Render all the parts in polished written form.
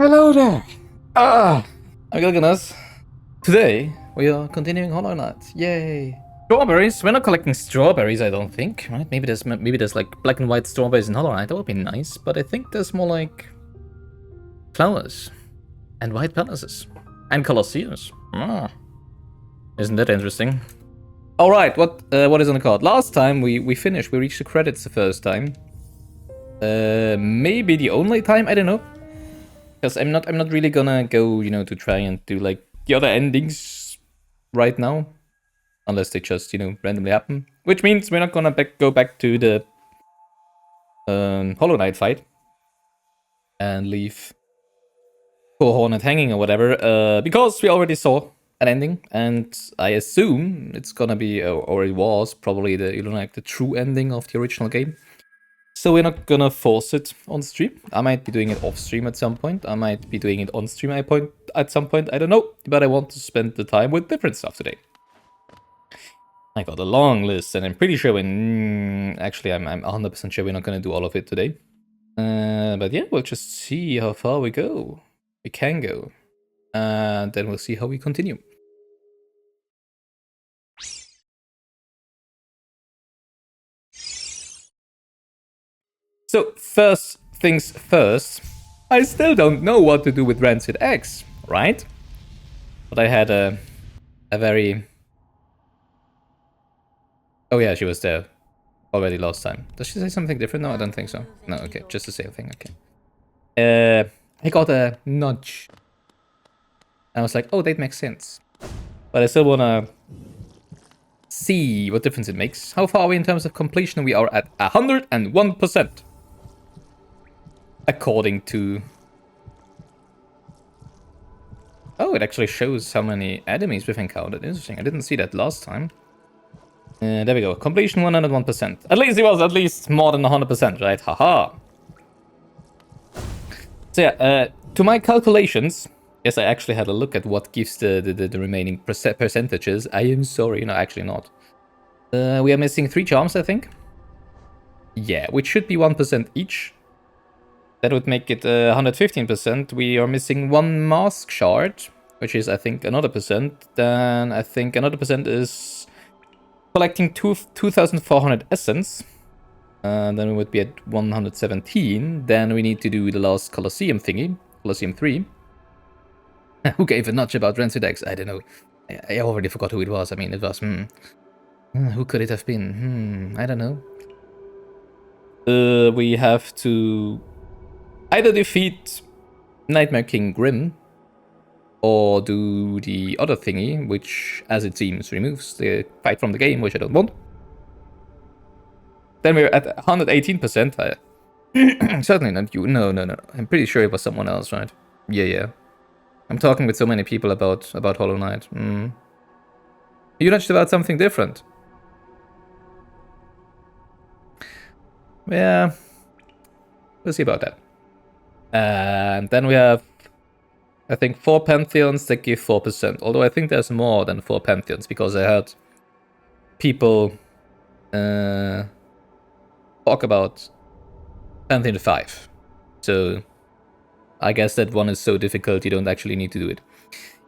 Hello there! My goodness. Today, we are continuing Hollow Knight. Yay! Strawberries? We're not collecting strawberries, I don't think, right? Maybe there's like black and white strawberries in Hollow Knight. That would be nice, but I think there's more like flowers and white palaces and colosseums. Isn't that interesting? Alright, what is on the card? Last time we finished, we reached the credits the first time. Maybe the only time, I don't know. Because I'm not really gonna go, to try and do like the other endings right now. Unless they just, randomly happen. Which means we're not gonna go back to the Hollow Knight fight. And leave poor Hornet hanging or whatever. Because we already saw an ending. And I assume it's gonna be, or it was, probably the true ending of the original game. So we're not gonna force it on stream. I might be doing it off stream at some point. I might be doing it on stream at some point. I don't know. But I want to spend the time with different stuff today. I got a long list, and I'm pretty sure actually, I'm 100% sure we're not gonna do all of it today. But yeah, we'll just see how far we go. We can go. And then we'll see how we continue. So, first things first, I still don't know what to do with Rancid X, right? But I had a very... Oh yeah, she was there already last time. Does she say something different? No, I don't think so. No, okay, just the same thing, okay. I got a nudge. I was like, oh, that makes sense. But I still wanna see what difference it makes. How far are we in terms of completion? We are at 101%. According to... Oh, it actually shows how many enemies we've encountered. Interesting, I didn't see that last time. There we go, completion 101%. At least it was at least more than 100%, right? Haha. So yeah, to my calculations, yes, I actually had a look at what gives the remaining percentages. I am sorry, no, actually not. We are missing 3 charms, I think. Yeah, which should be 1% each. That would make it 115%. We are missing 1 mask shard, which is, I think, another percent. Then I think another percent is collecting 2,400 essence. Then we would be at 117. Then we need to do the last Colosseum thingy, Colosseum 3. Who gave a nudge about Rancid X? I don't know. I already forgot who it was. I mean, it was, who could it have been? I don't know. We have to either defeat Nightmare King Grim, or do the other thingy, which, as it seems, removes the fight from the game, which I don't want. Then we're at 118%. Certainly not you. No. I'm pretty sure it was someone else, right? Yeah. I'm talking with so many people about Hollow Knight. You nudged about something different. Yeah. We'll see about that. And then we have, I think, 4 Pantheons that give 4%. Although I think there's more than 4 Pantheons, because I heard people talk about Pantheon 5. So I guess that one is so difficult you don't actually need to do it.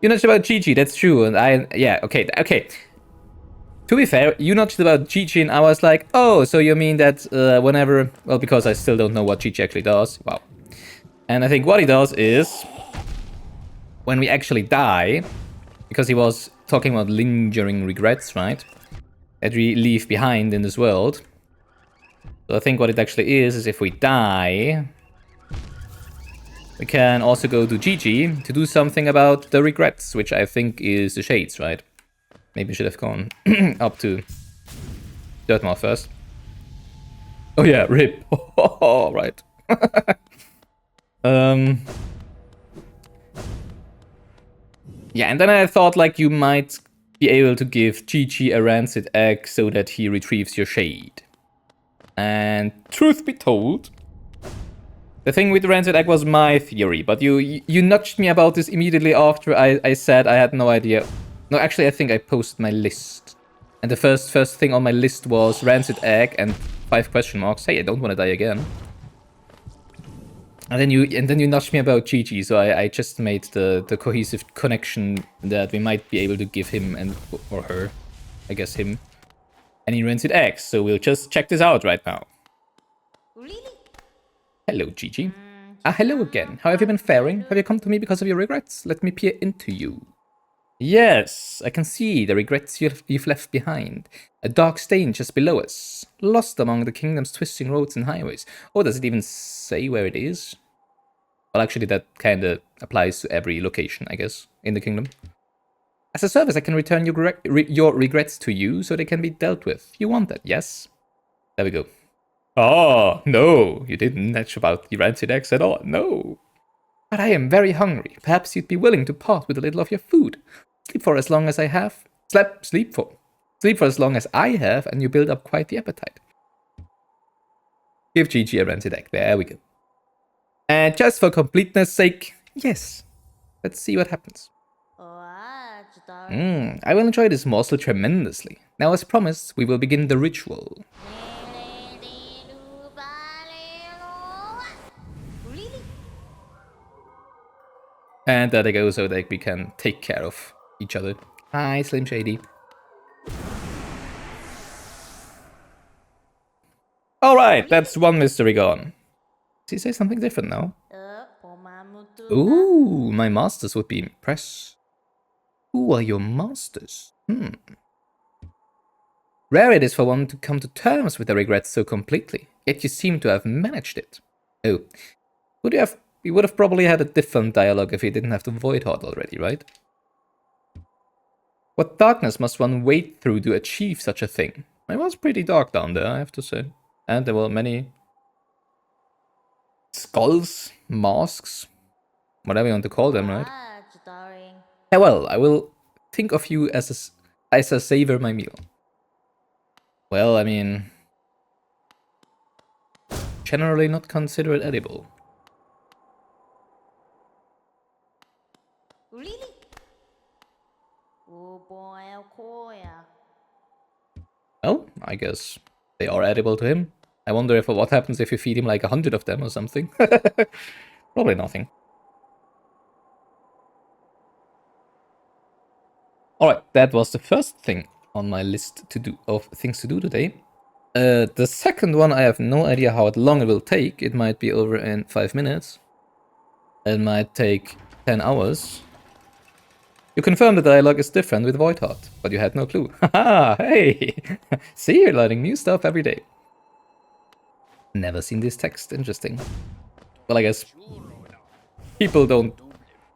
You nudged about Gigi, that's true. And okay. To be fair, you nudged about Gigi and I was like, oh, so you mean that whenever... Well, because I still don't know what Gigi actually does. Wow. And I think what he does is... When we actually die... Because he was talking about lingering regrets, right? That we leave behind in this world. So I think what it actually is if we die... We can also go to Gigi to do something about the regrets, which I think is the shades, right? Maybe we should have gone up to Dirtmouth first. Oh yeah, rip. Oh, right. Yeah, and then I thought like you might be able to give Gigi a rancid egg so that he retrieves your shade. And truth be told, the thing with the rancid egg was my theory, but you nudged me about this immediately after I said I had no idea. No, actually, I think I posted my list. And the first thing on my list was rancid egg and 5 question marks. Hey, I don't want to die again. And then you nudged me about Gigi, so I just made the cohesive connection that we might be able to give him or her, I guess him, any rented eggs. So we'll just check this out right now. Really? Hello, Gigi. Hello again. How have you been faring? Have you come to me because of your regrets? Let me peer into you. Yes, I can see the regrets you've left behind. A dark stain just below us, lost among the kingdom's twisting roads and highways. Oh, does it even say where it is? Well, actually, that kind of applies to every location, I guess, in the kingdom. As a service, I can return your regrets to you so they can be dealt with. You want that, yes? There we go. Oh, no, you didn't natch about the rancid eggs at all, no. But I am very hungry. Perhaps you'd be willing to part with a little of your food. Sleep for as long as I have. Sleep for as long as I have, and you build up quite the appetite. Give Gigi a rancid egg. There we go. And just for completeness sake, yes. Let's see what happens. I will enjoy this morsel tremendously. Now, as promised, we will begin the ritual. And there they go, so that we can take care of each other. Hi, Slim Shady. Alright, that's one mystery gone. Does he say something different now? Ooh, my masters would be impressed. Who are your masters? Rare it is for one to come to terms with their regrets so completely, yet you seem to have managed it. Oh, we would have probably had a different dialogue if we didn't have the Void Heart already, right? What darkness must one wade through to achieve such a thing? It was pretty dark down there, I have to say. And there were many skulls, masks, whatever you want to call them, right? Yeah, well, I will think of you as I savor my meal. Well, I mean, generally not consider it edible. Really? Well, I guess they are edible to him. I wonder if what happens if you feed him like 100 of them or something. Probably nothing. Alright, that was the first thing on my list of things to do today. The second one, I have no idea how long it will take. It might be over in 5 minutes. It might take 10 hours. You confirm the dialogue is different with Voidheart, but you had no clue. Haha, hey! See, you're learning new stuff every day. Never seen this text, interesting. Well, I guess people don't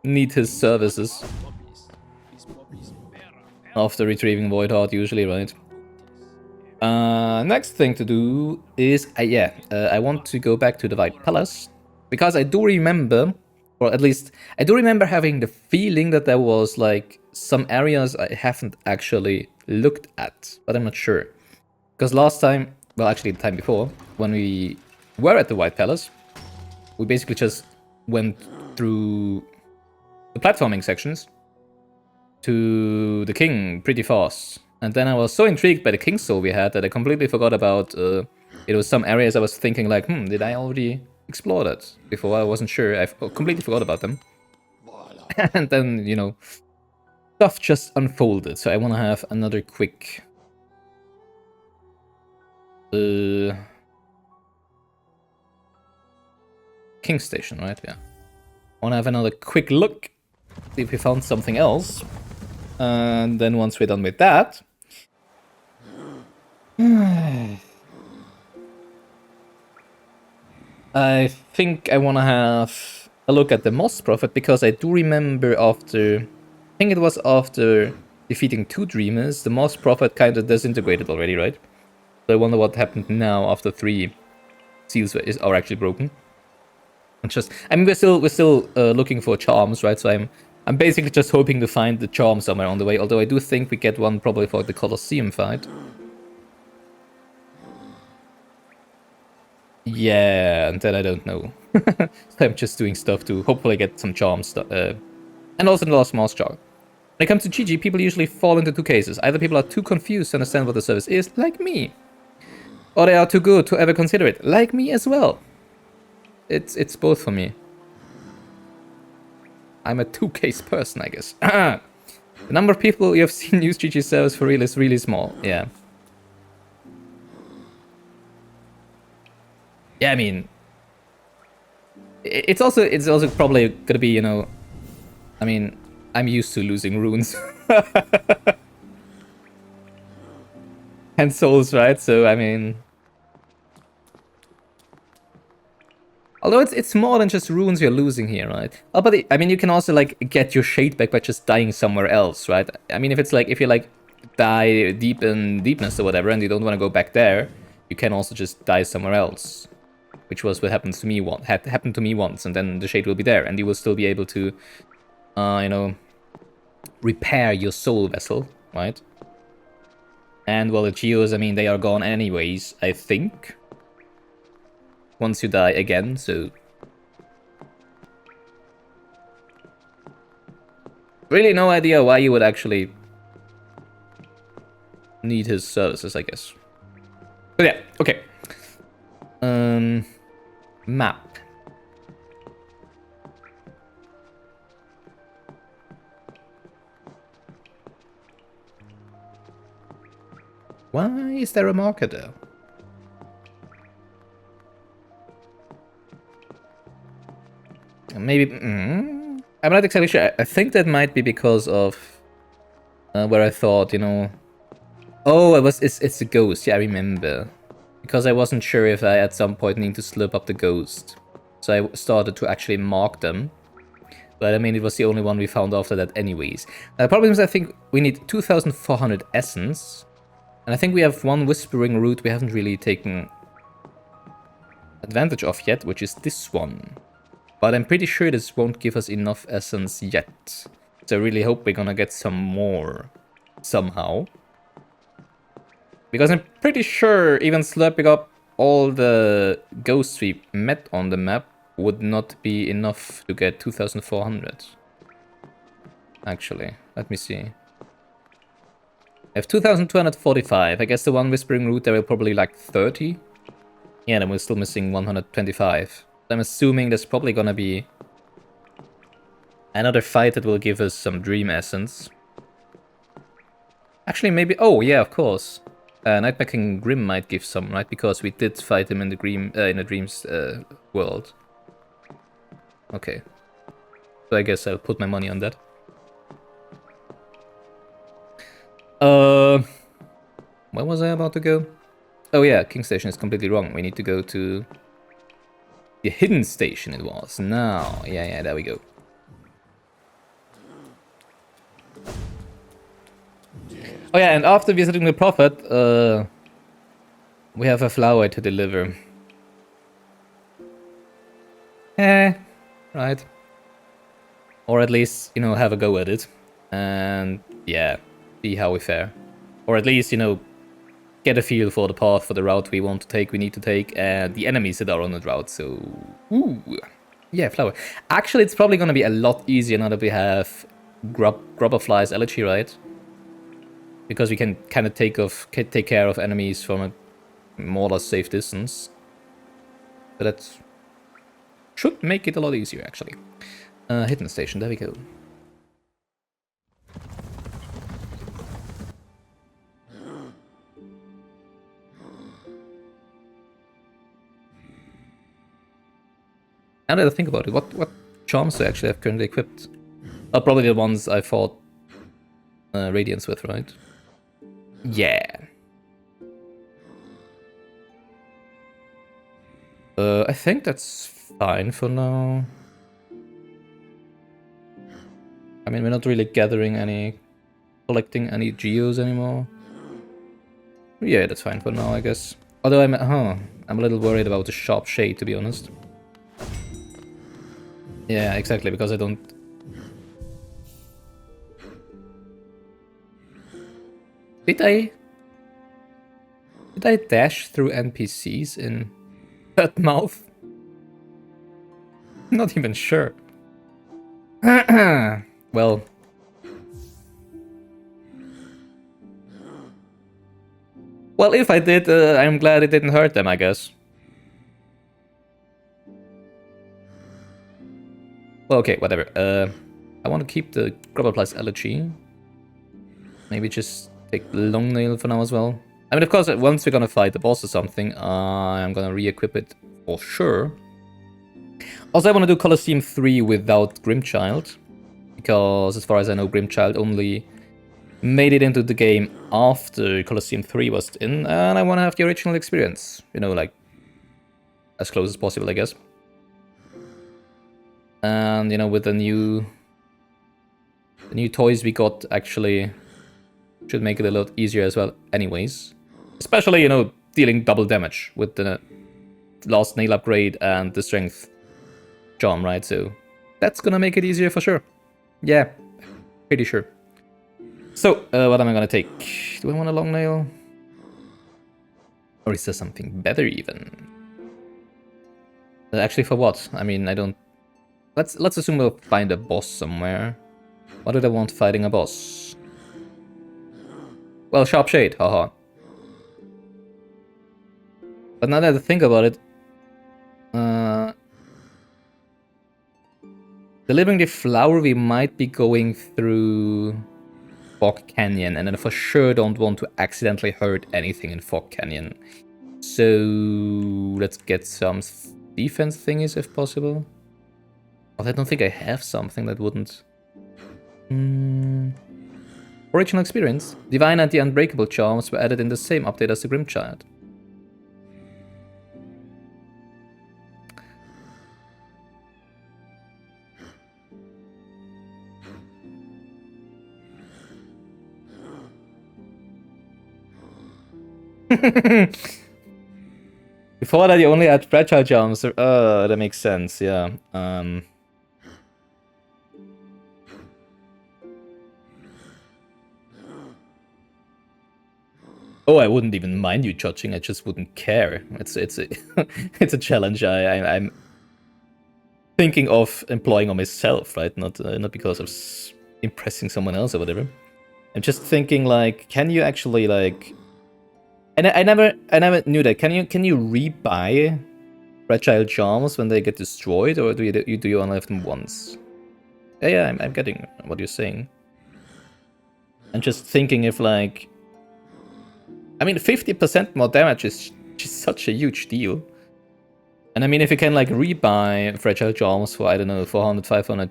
need his services after retrieving Voidheart usually, right? Next thing to do is, I want to go back to the White Palace, because I do remember, or at least I do remember having the feeling that there was like some areas I haven't actually looked at, but I'm not sure. Because last time, well actually the time before, when we were at the White Palace, we basically just went through the platforming sections to the king pretty fast. And then I was so intrigued by the King's Soul we had that I completely forgot about, it was some areas I was thinking like, did I already explore that before? I wasn't sure, I completely forgot about them. And then, you know, stuff just unfolded, so I want to have another quick... King Station, right? Yeah. I want to have another quick look, see if we found something else. And then once we're done with that... I think I want to have a look at the Moss Prophet, because I do remember after... I think it was after defeating 2 Dreamers, the Moss Prophet kind of disintegrated already, right? So I wonder what happened now after 3 seals are actually broken. And just, I mean, we're still looking for charms, right? So I'm basically just hoping to find the charm somewhere on the way. Although I do think we get one probably for the Colosseum fight. Yeah, and then I don't know. So I'm just doing stuff to hopefully get some charms. And also the Lost Mask jar. When it comes to GG, people usually fall into 2 cases. Either people are too confused to understand what the service is, like me. Or they are too good to ever consider it, like me as well. it's both for me. I'm a two-case person, I guess. The number of people you have seen use GG servers for real is really small. Yeah. Yeah, I mean, it's also probably gonna be, you know, I mean, I'm used to losing runes and souls, right? So I mean, although it's more than just runes you're losing here, right? Oh, but I mean, you can also like get your shade back by just dying somewhere else, right? I mean, if you like die deep in deepness or whatever, and you don't want to go back there, you can also just die somewhere else, which was what happened to me once, and then the shade will be there, and you will still be able to, you know, repair your soul vessel, right? And well, the geos, I mean, they are gone anyways, I think. Once you die again, so really no idea why you would actually need his services, I guess. But yeah, okay. Map. Why is there a marker there? Maybe... I'm not exactly sure. I think that might be because of where I thought, you know... Oh, it's a ghost. Yeah, I remember. Because I wasn't sure if I at some point need to slip up the ghost. So I started to actually mark them. But I mean, it was the only one we found after that anyways. The problem is I think we need 2,400 essence. And I think we have one whispering root we haven't really taken advantage of yet, which is this one. But I'm pretty sure this won't give us enough essence yet. So I really hope we're gonna get some more somehow. Because I'm pretty sure even slurping up all the ghosts we met on the map would not be enough to get 2,400. Actually, let me see. I have 2,245. I guess the one whispering root there will probably like 30. Yeah, then we're still missing 125. I'm assuming there's probably gonna be another fight that will give us some dream essence. Actually, maybe... Oh, yeah, of course. Nightmare King Grim might give some, right? Because we did fight him in the dreams world. Okay. So I guess I'll put my money on that. Where was I about to go? Oh yeah, King Station is completely wrong. We need to go to the hidden station it was. Now, yeah, there we go. Oh yeah, and after visiting the Prophet, we have a flower to deliver. Right. Or at least, you know, have a go at it. And yeah, see how we fare. Or at least, you know, get a feel for the path, for the route we want to take, we need to take, and the enemies that are on the route, so... Ooh. Yeah, flower. Actually, it's probably gonna be a lot easier now that we have Grubberfly's Elegy, right? Because we can kind of take care of enemies from a more or less safe distance. So that should make it a lot easier, actually. Hidden station, there we go. Now that I think about it, what charms do I actually have currently equipped? Oh, probably the ones I fought Radiance with, right? Yeah. I think that's fine for now. I mean, we're not really collecting any geos anymore. Yeah, that's fine for now, I guess. Although I'm a little worried about the sharp shade, to be honest. Yeah, exactly, because I don't... Did I dash through NPCs in that mouth? Not even sure. Well... Well, if I did, I'm glad it didn't hurt them, I guess. Well, okay, whatever. I want to keep the Grubber plus Elegy. Maybe just take Long Nail for now as well. I mean, of course, once we're gonna fight the boss or something, I'm gonna re-equip it for sure. Also, I want to do Colosseum 3 without Grimchild, because as far as I know, Grimchild only made it into the game after Colosseum 3 was in, and I want to have the original experience. You know, like, as close as possible, I guess. And, you know, with the new toys we got, actually should make it a lot easier as well anyways. Especially, you know, dealing double damage with the last nail upgrade and the strength charm, right? So that's gonna make it easier for sure. Yeah, pretty sure. So, what am I gonna take? Do I want a long nail? Or is there something better even? Actually, for what? I mean, I don't... Let's assume we'll find a boss somewhere. What did I want fighting a boss? Well, Sharp Shade, haha. But now that I think about it, delivering the flower, we might be going through Fog Canyon, and then for sure don't want to accidentally hurt anything in Fog Canyon. So let's get some defense thingies if possible. But I don't think I have something that wouldn't... Original experience. Divine and the Unbreakable charms were added in the same update as the Grimchild. Before that, you only had fragile charms. That makes sense. Yeah. Oh, I wouldn't even mind you judging. I just wouldn't care. It's a it's a challenge. I'm thinking of employing on myself, right? Not because of impressing someone else or whatever. I'm just thinking like, can you actually like? And I never knew that. Can you rebuy fragile charms when they get destroyed, or do you only have them once? Yeah, I'm getting what you're saying. I'm just thinking if like, I mean, 50% more damage is just such a huge deal. And I mean, if you can like rebuy fragile charms for, I don't know, 400, 500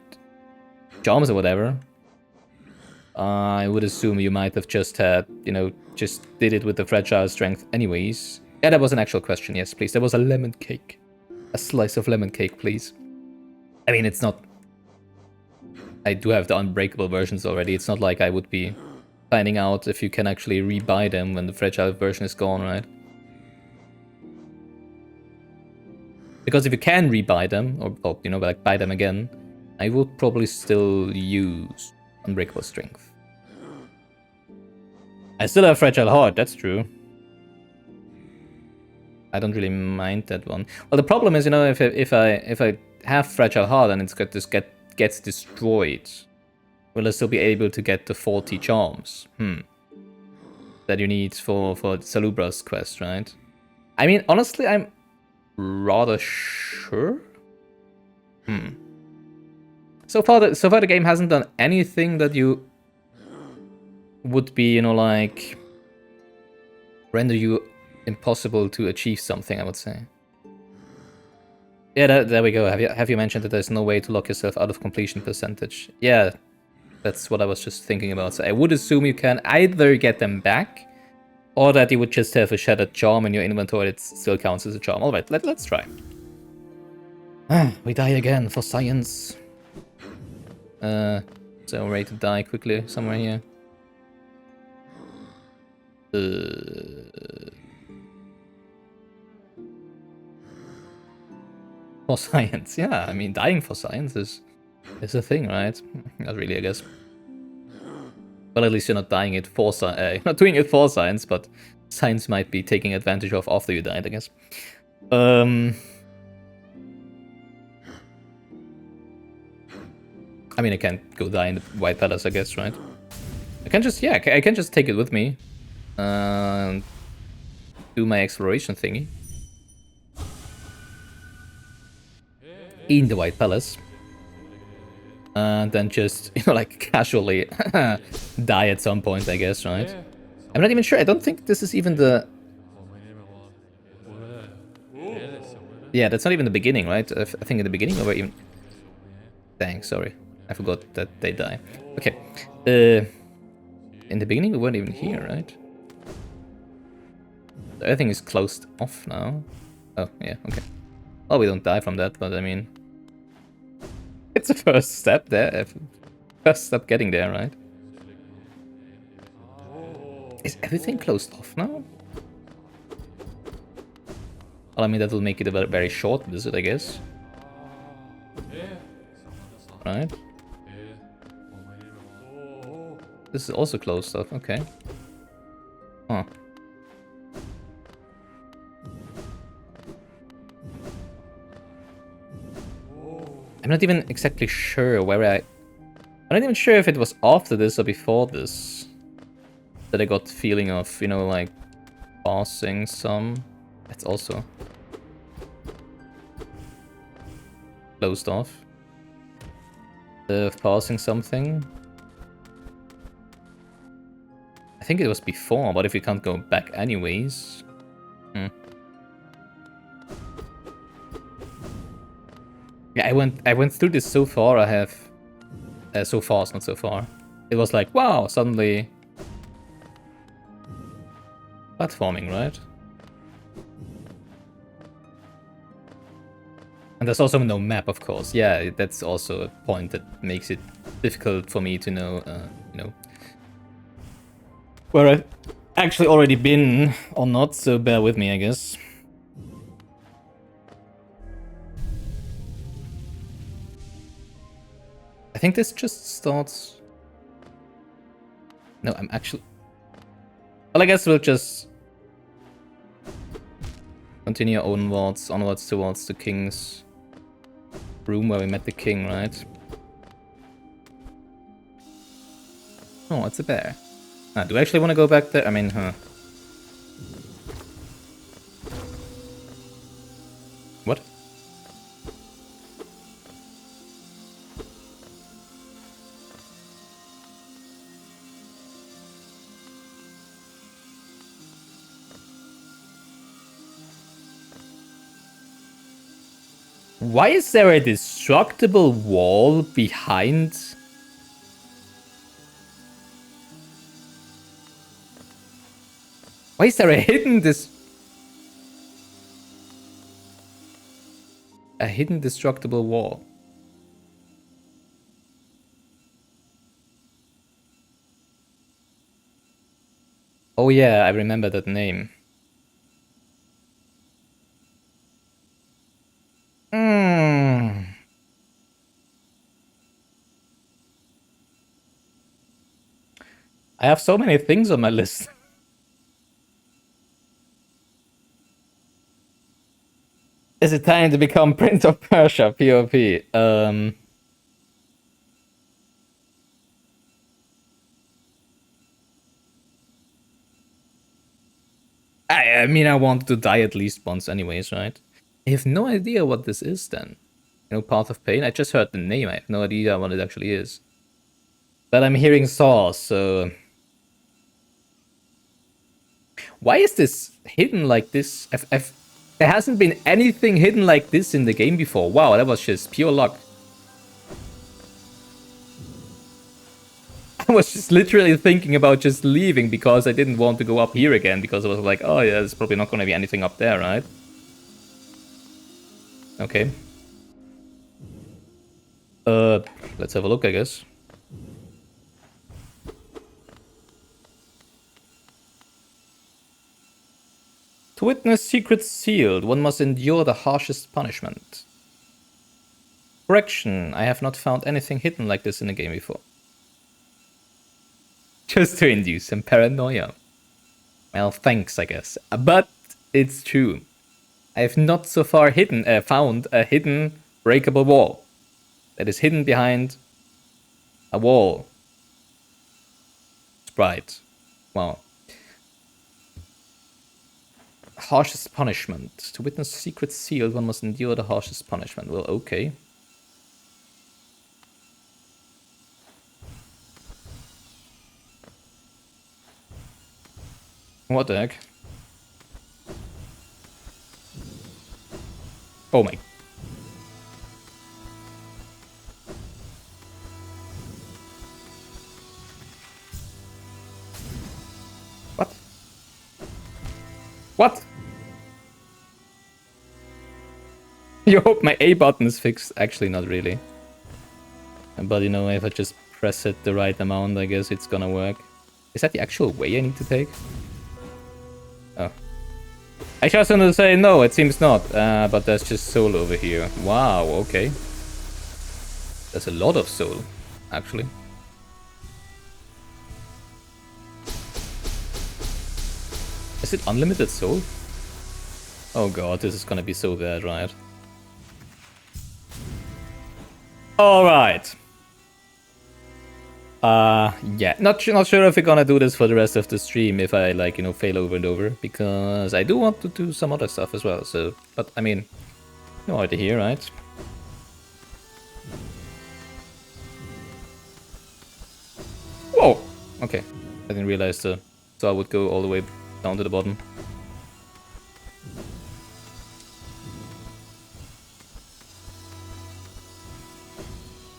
charms or whatever, I would assume you might have just had, you know, just did it with the fragile strength anyways. Yeah, that was an actual question. Yes, please. There was a lemon cake. A slice of lemon cake, please. I mean, it's not... I do have the unbreakable versions already. It's not like I would be finding out if you can actually rebuy them when the fragile version is gone, right? Because if you can rebuy them, or you know, like buy them again, I would probably still use Unbreakable Strength. I still have Fragile Heart, that's true. I don't really mind that one. Well, the problem is, you know, if I have Fragile Heart and it's gets destroyed, will I still be able to get the 40 charms? That you need for Salubra's quest, right? I mean, honestly, I'm rather sure. So far the game hasn't done anything that you would be, you know, like render you impossible to achieve something, I would say. Yeah, there we go. Have you mentioned that there's no way to lock yourself out of completion percentage? Yeah, that's what I was just thinking about. So I would assume you can either get them back, or that you would just have a shattered charm in your inventory that still counts as a charm. Alright, let's try. We die again for science. So I'm ready to die quickly somewhere here. For science, yeah. I mean, dying for science is a thing, right? Not really, I guess. Well, at least you're not dying it for science. Not doing it for science, but science might be taking advantage of after you died, I guess. I mean, I can't go die in the White Palace, I guess, right? I can just, yeah, I can just take it with me. Do my exploration thingy. In the White Palace. And then just, you know, like casually die at some point, I guess, right? I'm not even sure. I don't think this is even the... Yeah, that's not even the beginning, right? I think in the beginning we were even... Dang, sorry. I forgot that they die. Okay. In the beginning we weren't even here, right? Everything is closed off now. Oh, yeah, okay. Oh, we don't die from that, but I mean... It's the first step there. First step getting there, right? Is everything closed off now? Well, I mean, that will make it a very short visit, I guess. Right? This is also closed off, okay. Huh. I'm not even exactly sure where I'm not even sure if it was after this or before this that I got the feeling of, you know, like, passing some. That's also closed off. Passing something. I think it was before, but if we can't go back anyways... Yeah, I went through this so far. I have so fast, not so far. It was like, wow, suddenly platforming, right? And there's also no map, of course. Yeah, that's also a point that makes it difficult for me to know, you know, where I've actually already been or not. So bear with me, I guess. I think this just starts... No, I'm actually... Well, I guess we'll just continue onwards towards the king's room where we met the king, right? Oh, it's a bear. Ah, do I actually want to go back there? I mean, huh. What? Why is there a destructible wall behind? Why is there a hidden a hidden destructible wall? Oh yeah, I remember that name. I have so many things on my list. Is it time to become Prince of Persia, POP? I mean, I want to die at least once anyways, right? I have no idea what this is then. You know, Path of Pain? I just heard the name, I have no idea what it actually is. But I'm hearing Saws, so... Why is this hidden like this? There hasn't been anything hidden like this in the game before. Wow, that was just pure luck. I was just literally thinking about just leaving because I didn't want to go up here again, because I was like, oh yeah, there's probably not going to be anything up there, right? Okay. Let's have a look, I guess. To witness secrets sealed, one must endure the harshest punishment. Correction, I have not found anything hidden like this in the game before. Just to induce some paranoia. Well, thanks, I guess. But it's true. I have not so far found a hidden breakable wall that is hidden behind a wall. Sprite. Wow. Harshest punishment. To witness secrets sealed, one must endure the harshest punishment. Well, okay. What the heck? Oh my. What? What? You hope my A button is fixed? Actually, not really. But you know, if I just press it the right amount, I guess it's gonna work. Is that the actual way I need to take? Oh. I just wanted to say no, it seems not. But there's just soul over here. Wow, okay. There's a lot of soul, actually. Is it unlimited soul? Oh god, this is gonna be so bad, right? Alright. Yeah, not sure if we're gonna do this for the rest of the stream if I, like, you know, fail over and over, because I do want to do some other stuff as well, so, but, I mean, you're already here, right? Whoa! Okay, I didn't realize so I would go all the way down to the bottom.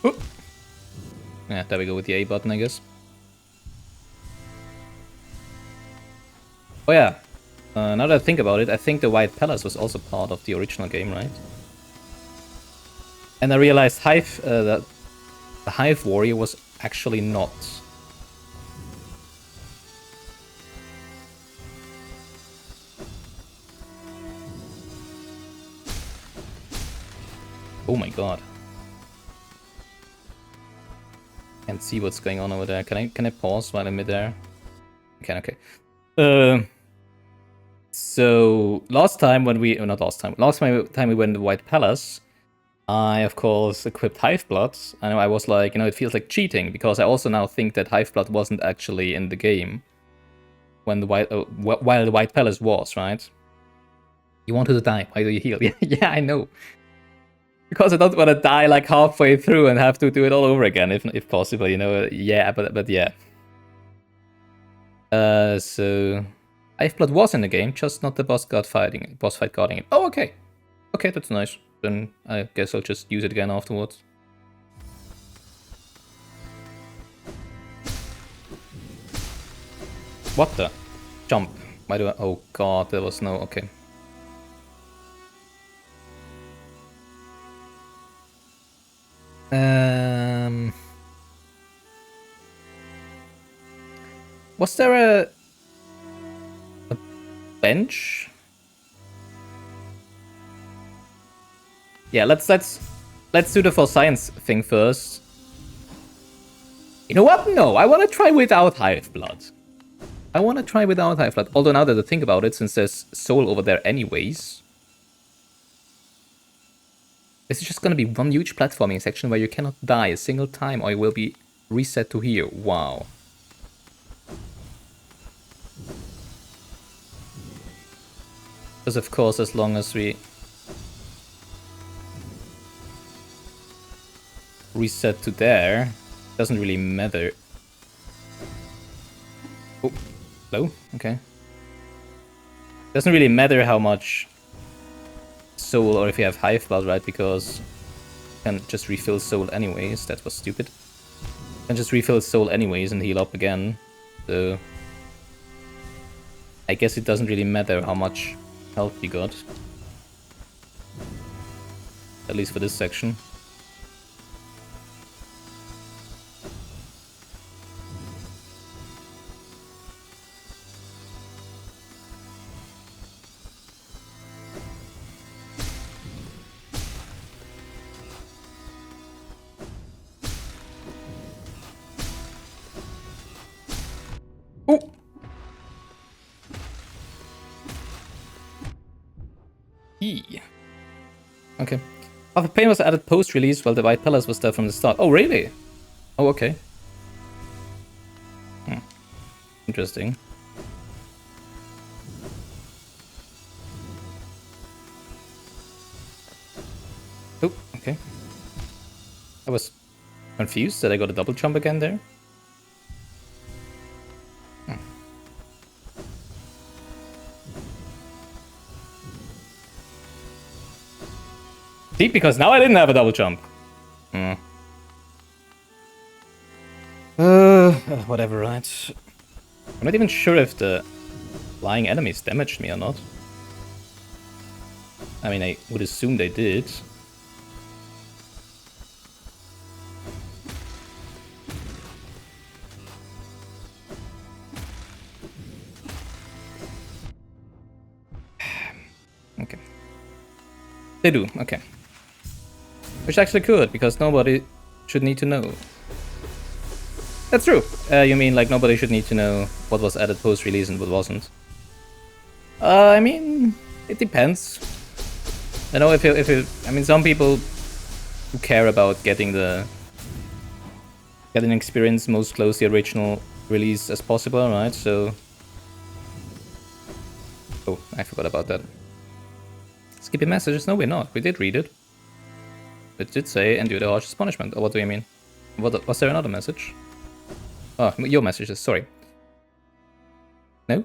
Ooh. Yeah, there we go with the A button, I guess. Oh yeah, now that I think about it, I think the White Palace was also part of the original game, right? And I realized that the Hive Warrior was actually not. Oh my god. Can't see what's going on over there. Can I pause while I'm midair? Okay. So last time when we not last time we went to White Palace, I of course equipped Hive Blood, and I was like, you know, it feels like cheating because I also now think that Hive Blood wasn't actually in the game when the while the White Palace was, right? You wanted to die. Why do you heal? Yeah, I know. Because I don't want to die like halfway through and have to do it all over again, if possible, you know. Yeah, but yeah. So Lifeblood was in the game, just not the boss fight guarding it. Oh, okay. Okay, that's nice. Then I guess I'll just use it again afterwards. What the? Jump. Why do I? Oh god, there was no. Okay. Was there a bench? Yeah, let's do the for science thing first. You know what? No, I want to try without Hive Blood. Although now that I think about it, since there's soul over there anyways, this is just gonna be one huge platforming section where you cannot die a single time or you will be reset to here. Wow. Because of course, as long as we reset to there, doesn't really matter. Oh, low? Okay. Doesn't really matter how much soul or if you have Hive Blood, right? Because you can just refill soul anyways. That was stupid. You can just refill soul anyways and heal up again. So I guess it doesn't really matter how much health you got. At least for this section. Oh! E. Okay. Half Pain was added post-release while the White Palace was there from the start. Oh, really? Oh, okay. Interesting. Oh, okay. I was confused that I got a double jump again there. See, because now I didn't have a double jump. Whatever, right? I'm not even sure if the flying enemies damaged me or not. I mean, I would assume they did. Okay. They do, okay. Which actually could, because nobody should need to know. That's true. You mean like nobody should need to know what was added post-release and what wasn't? I mean, it depends. I know if you, I mean, some people who care about getting experience most close to the original release as possible, right? So, oh, I forgot about that. Skipping messages? No, we're not. We did read it. It did say endure the harshest punishment. Or what do you mean? Was there another message? Oh, your messages. Sorry. No.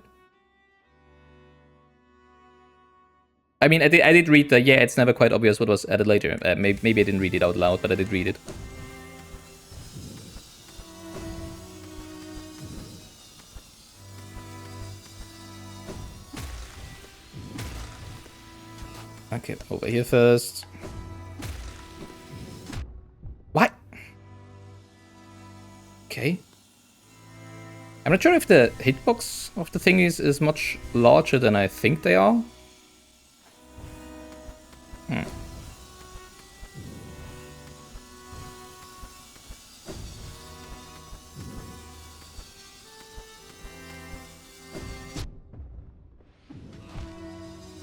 I mean, I did read the, yeah, it's never quite obvious what was added later. Maybe I didn't read it out loud, but I did read it. Okay, over here first. What? Okay. I'm not sure if the hitbox of the thingies is much larger than I think they are.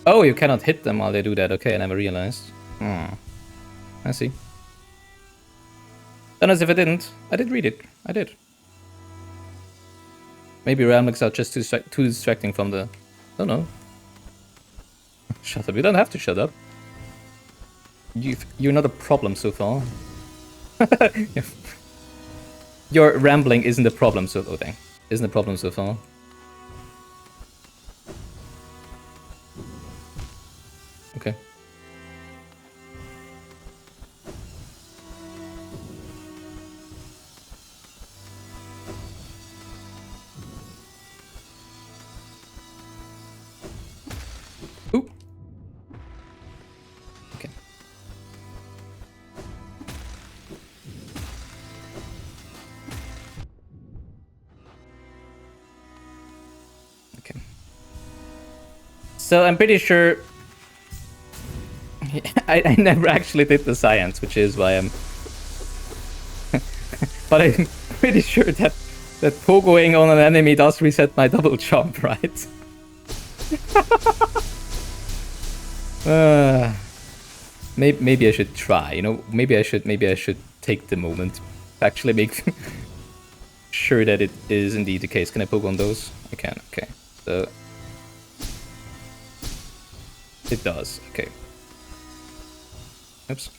Oh, you cannot hit them while they do that. Okay, I never realized. I see. Then as if I didn't. I did read it. I did. Maybe ramblings are just too distracting from the... Oh no. Shut up. You don't have to shut up. You're not a problem so far. Your rambling isn't a problem so... Oh dang. Isn't a problem so far. Okay. Ooh. Okay. Okay. So I'm pretty sure I never actually did the science, which is why I'm... But I'm pretty sure that pogoing on an enemy does reset my double jump, right? Maybe I should try, you know? Maybe I should take the moment to actually make sure that it is indeed the case. Can I poke on those? I can, okay. So... It does, okay. Oops.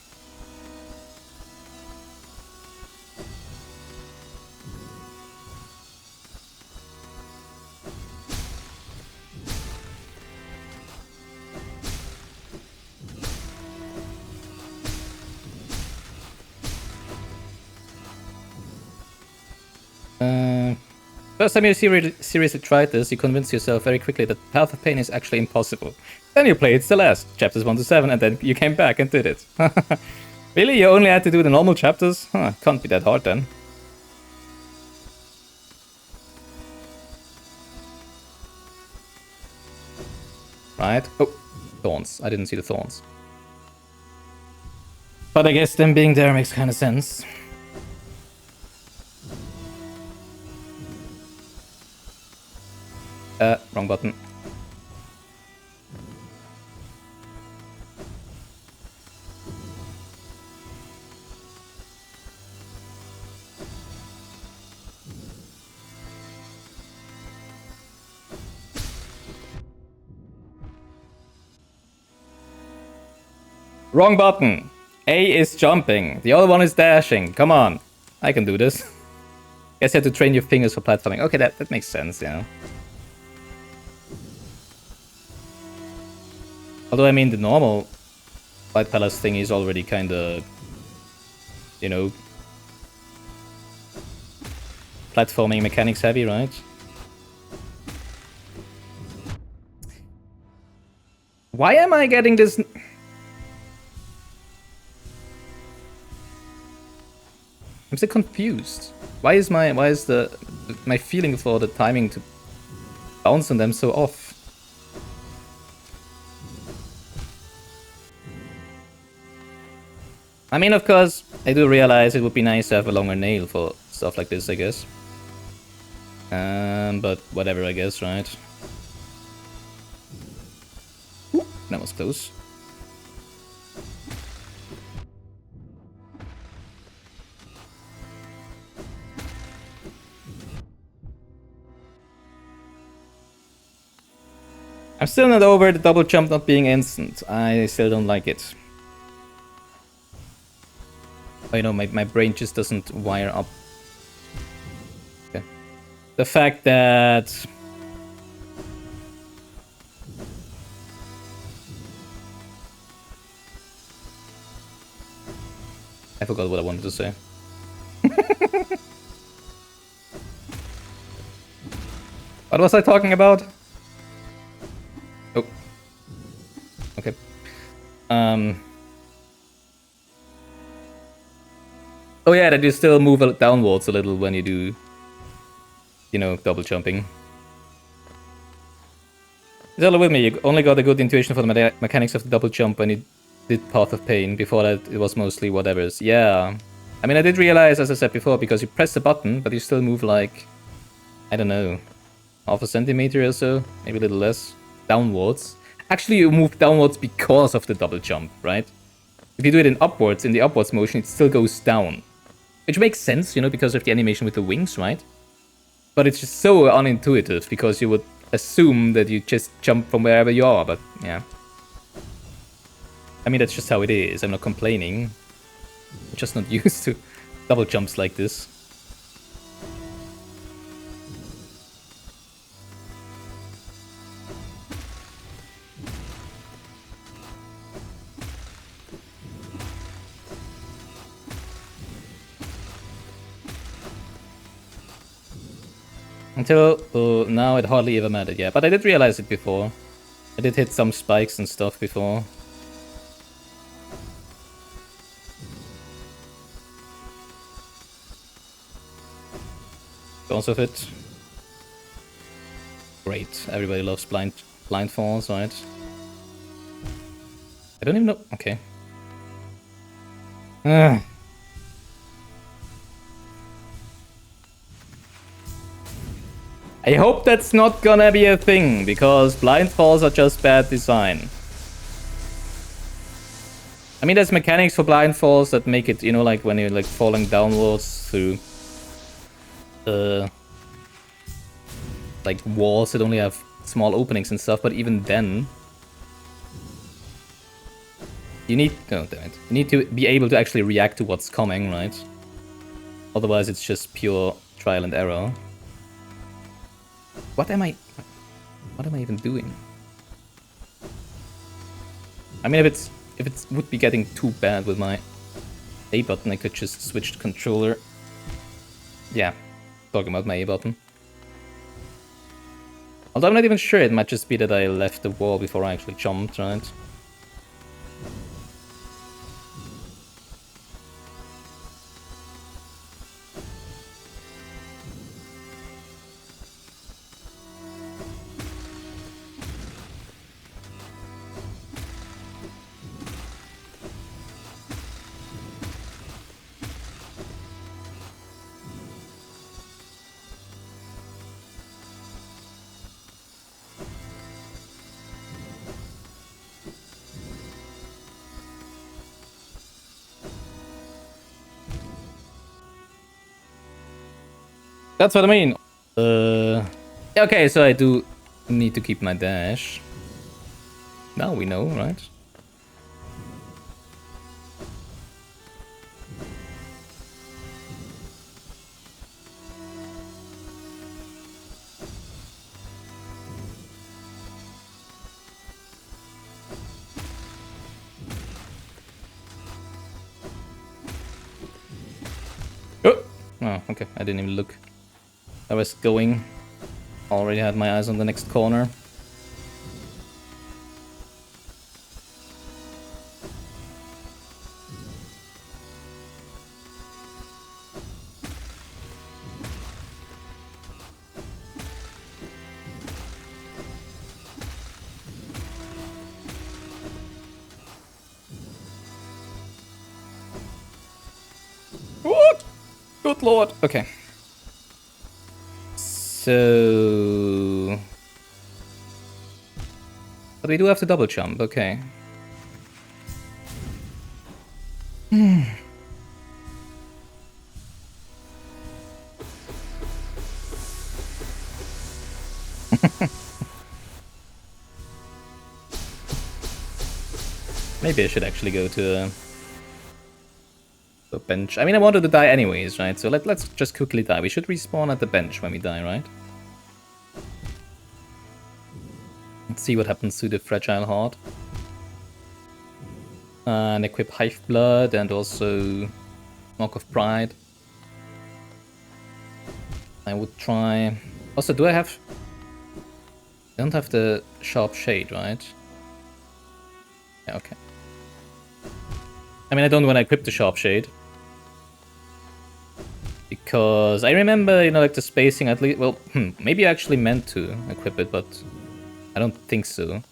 First time you seriously tried this, you convinced yourself very quickly that Path of Pain is actually impossible. Then you played Celeste, chapters 1 to 7, and then you came back and did it. Really? You only had to do the normal chapters? Huh, can't be that hard then. Right? Oh, thorns. I didn't see the thorns. But I guess them being there makes kind of sense. Wrong button. Wrong button. A is jumping. The other one is dashing. Come on. I can do this. Guess you have to train your fingers for platforming. Okay, that makes sense, yeah. Although, I mean, the normal White Palace thing is already kind of, you know, platforming mechanics heavy, right? Why am I getting this? I'm so confused. Why is my feeling for the timing to bounce on them so off? I mean, of course, I do realize it would be nice to have a longer nail for stuff like this, I guess. But whatever, I guess, right? Ooh, that was close. I'm still not over the double jump not being instant. I still don't like it. Oh, you know, my brain just doesn't wire up. Okay. The fact that... I forgot what I wanted to say. What was I talking about? Oh. Okay. Oh yeah, that you still move downwards a little when you do, you know, double jumping. Tell with me, you only got a good intuition for the mechanics of the double jump when you did Path of Pain. Before that, it was mostly whatever's. Yeah. I mean, I did realize, as I said before, because you press the button, but you still move like, I don't know, half a centimeter or so, maybe a little less, downwards. Actually, you move downwards because of the double jump, right? If you do it in the upwards motion, it still goes down. Which makes sense, you know, because of the animation with the wings, right? But it's just so unintuitive, because you would assume that you just jump from wherever you are, but yeah. I mean, that's just how it is. I'm not complaining. I'm just not used to double jumps like this. Until now, it hardly ever mattered, yeah. But I did realize it before. I did hit some spikes and stuff before. Bounce of it. Great. Everybody loves blind falls, right? I don't even know. Okay. I hope that's not gonna be a thing, because blind falls are just bad design. I mean, there's mechanics for blind falls that make it, you know, like when you're like falling downwards through like walls that only have small openings and stuff, but even then you need you need to be able to actually react to what's coming, right? Otherwise it's just pure trial and error. What am I even doing? I mean, if it would be getting too bad with my A button, I could just switch the controller. Yeah, talking about my A button. Although I'm not even sure, it might just be that I left the wall before I actually jumped, right? That's what I mean. Okay, so I do need to keep my dash. Now we know, right? Oh, okay. I didn't even look. I was going. Already had my eyes on the next corner. What? Good lord. Okay. So... But we do have to double jump, okay. Maybe I should actually go to the bench. I mean, I wanted to die anyways, right? So let's just quickly die. We should respawn at the bench when we die, right? Let's see what happens to the fragile heart. And equip Hive Blood and also Mark of Pride. I would try... Also, do I have... I don't have the Sharp Shade, right? Yeah, okay. I mean, I don't want to equip the Sharp Shade. Because I remember, you know, like the spacing at least... Well, maybe I actually meant to equip it, but I don't think so.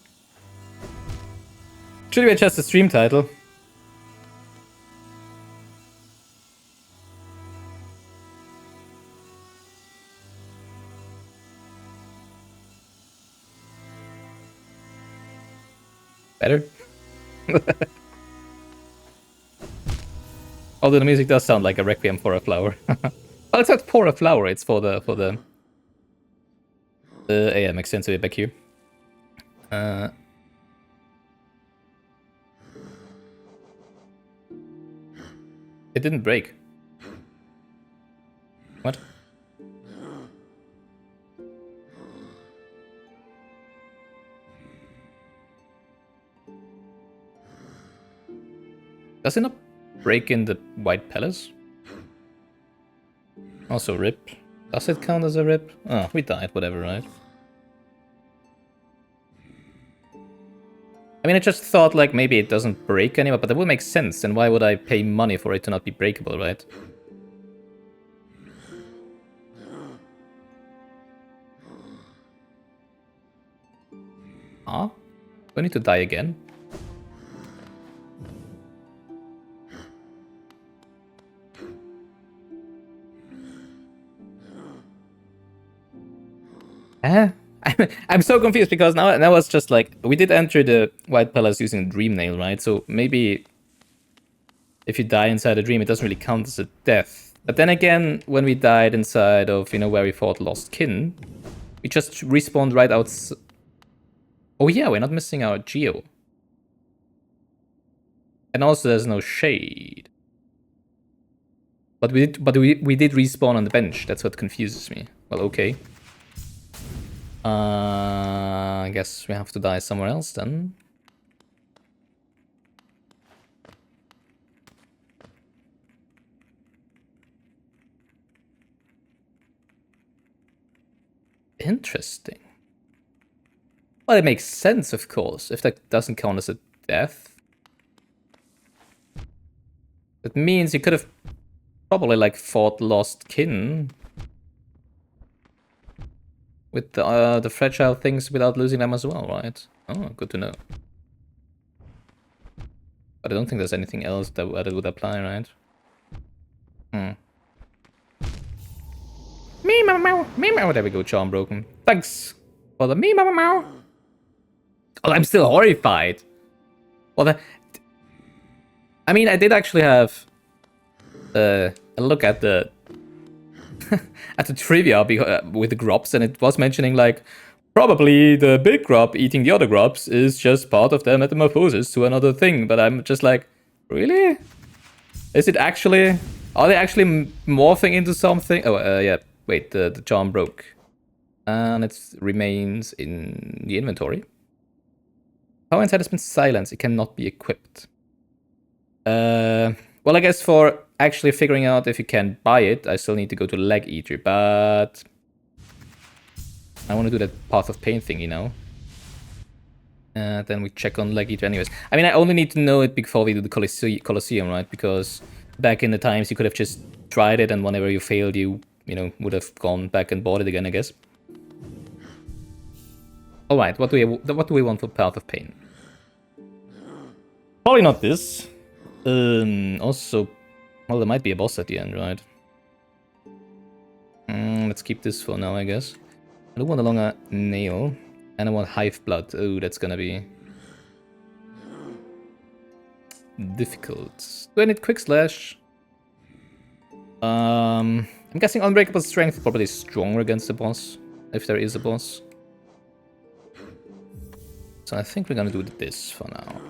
Should we adjust the stream title? Better? Although the music does sound like a requiem for a flower. Well, it's not for a flower, it's for the yeah, makes sense to be back here. It didn't break. What? Does it not break in the White Palace? Also rip. Does it count as a rip? Oh, we died, whatever, right? I mean, I just thought, like, maybe it doesn't break anymore, but that would make sense. Then why would I pay money for it to not be breakable, right? Ah? Do I need to die again? I'm so confused because now it's just like we did enter the White Palace using Dream Nail, right? So maybe if you die inside a dream, it doesn't really count as a death. But then again, when we died inside of, you know, where we fought Lost Kin, we just respawned right outside. Oh yeah, we're not missing our Geo. And also there's no shade. But we did respawn on the bench. That's what confuses me. Well, okay. I guess we have to die somewhere else then. Interesting. Well, it makes sense, of course, if that doesn't count as a death. It means you could have probably, like, fought Lost Kin with the fragile things without losing them as well, right? Oh, good to know. But I don't think there's anything else that would apply, right? Me meow meow, me meow. There we go, charm broken. Thanks for the me meow meow. Oh, I'm still horrified. Well, I mean, I did actually have a look at the at the trivia with the grubs, and it was mentioning like probably the big grub eating the other grubs is just part of their metamorphosis to another thing. But I'm just like, really? Is it actually? Are they actually morphing into something? Oh, yeah. Wait, the charm broke, and it remains in the inventory. Power inside has been silenced. It cannot be equipped. Well, I guess for actually figuring out if you can buy it. I still need to go to Leg Eater, but I want to do that Path of Pain thing, you know. Then we check on Leg Eater anyways. I mean, I only need to know it before we do the Colosseum, right? Because back in the times, you could have just tried it, and whenever you failed, you know, would have gone back and bought it again, I guess. All right, what do we want for Path of Pain? Probably not this. Also, well, there might be a boss at the end, right? Let's keep this for now, I guess. I don't want a longer nail. And I want Hive Blood. Oh, that's gonna be difficult. Do I need Quick Slash? I'm guessing Unbreakable Strength probably is stronger against the boss, if there is a boss. So I think we're gonna do this for now.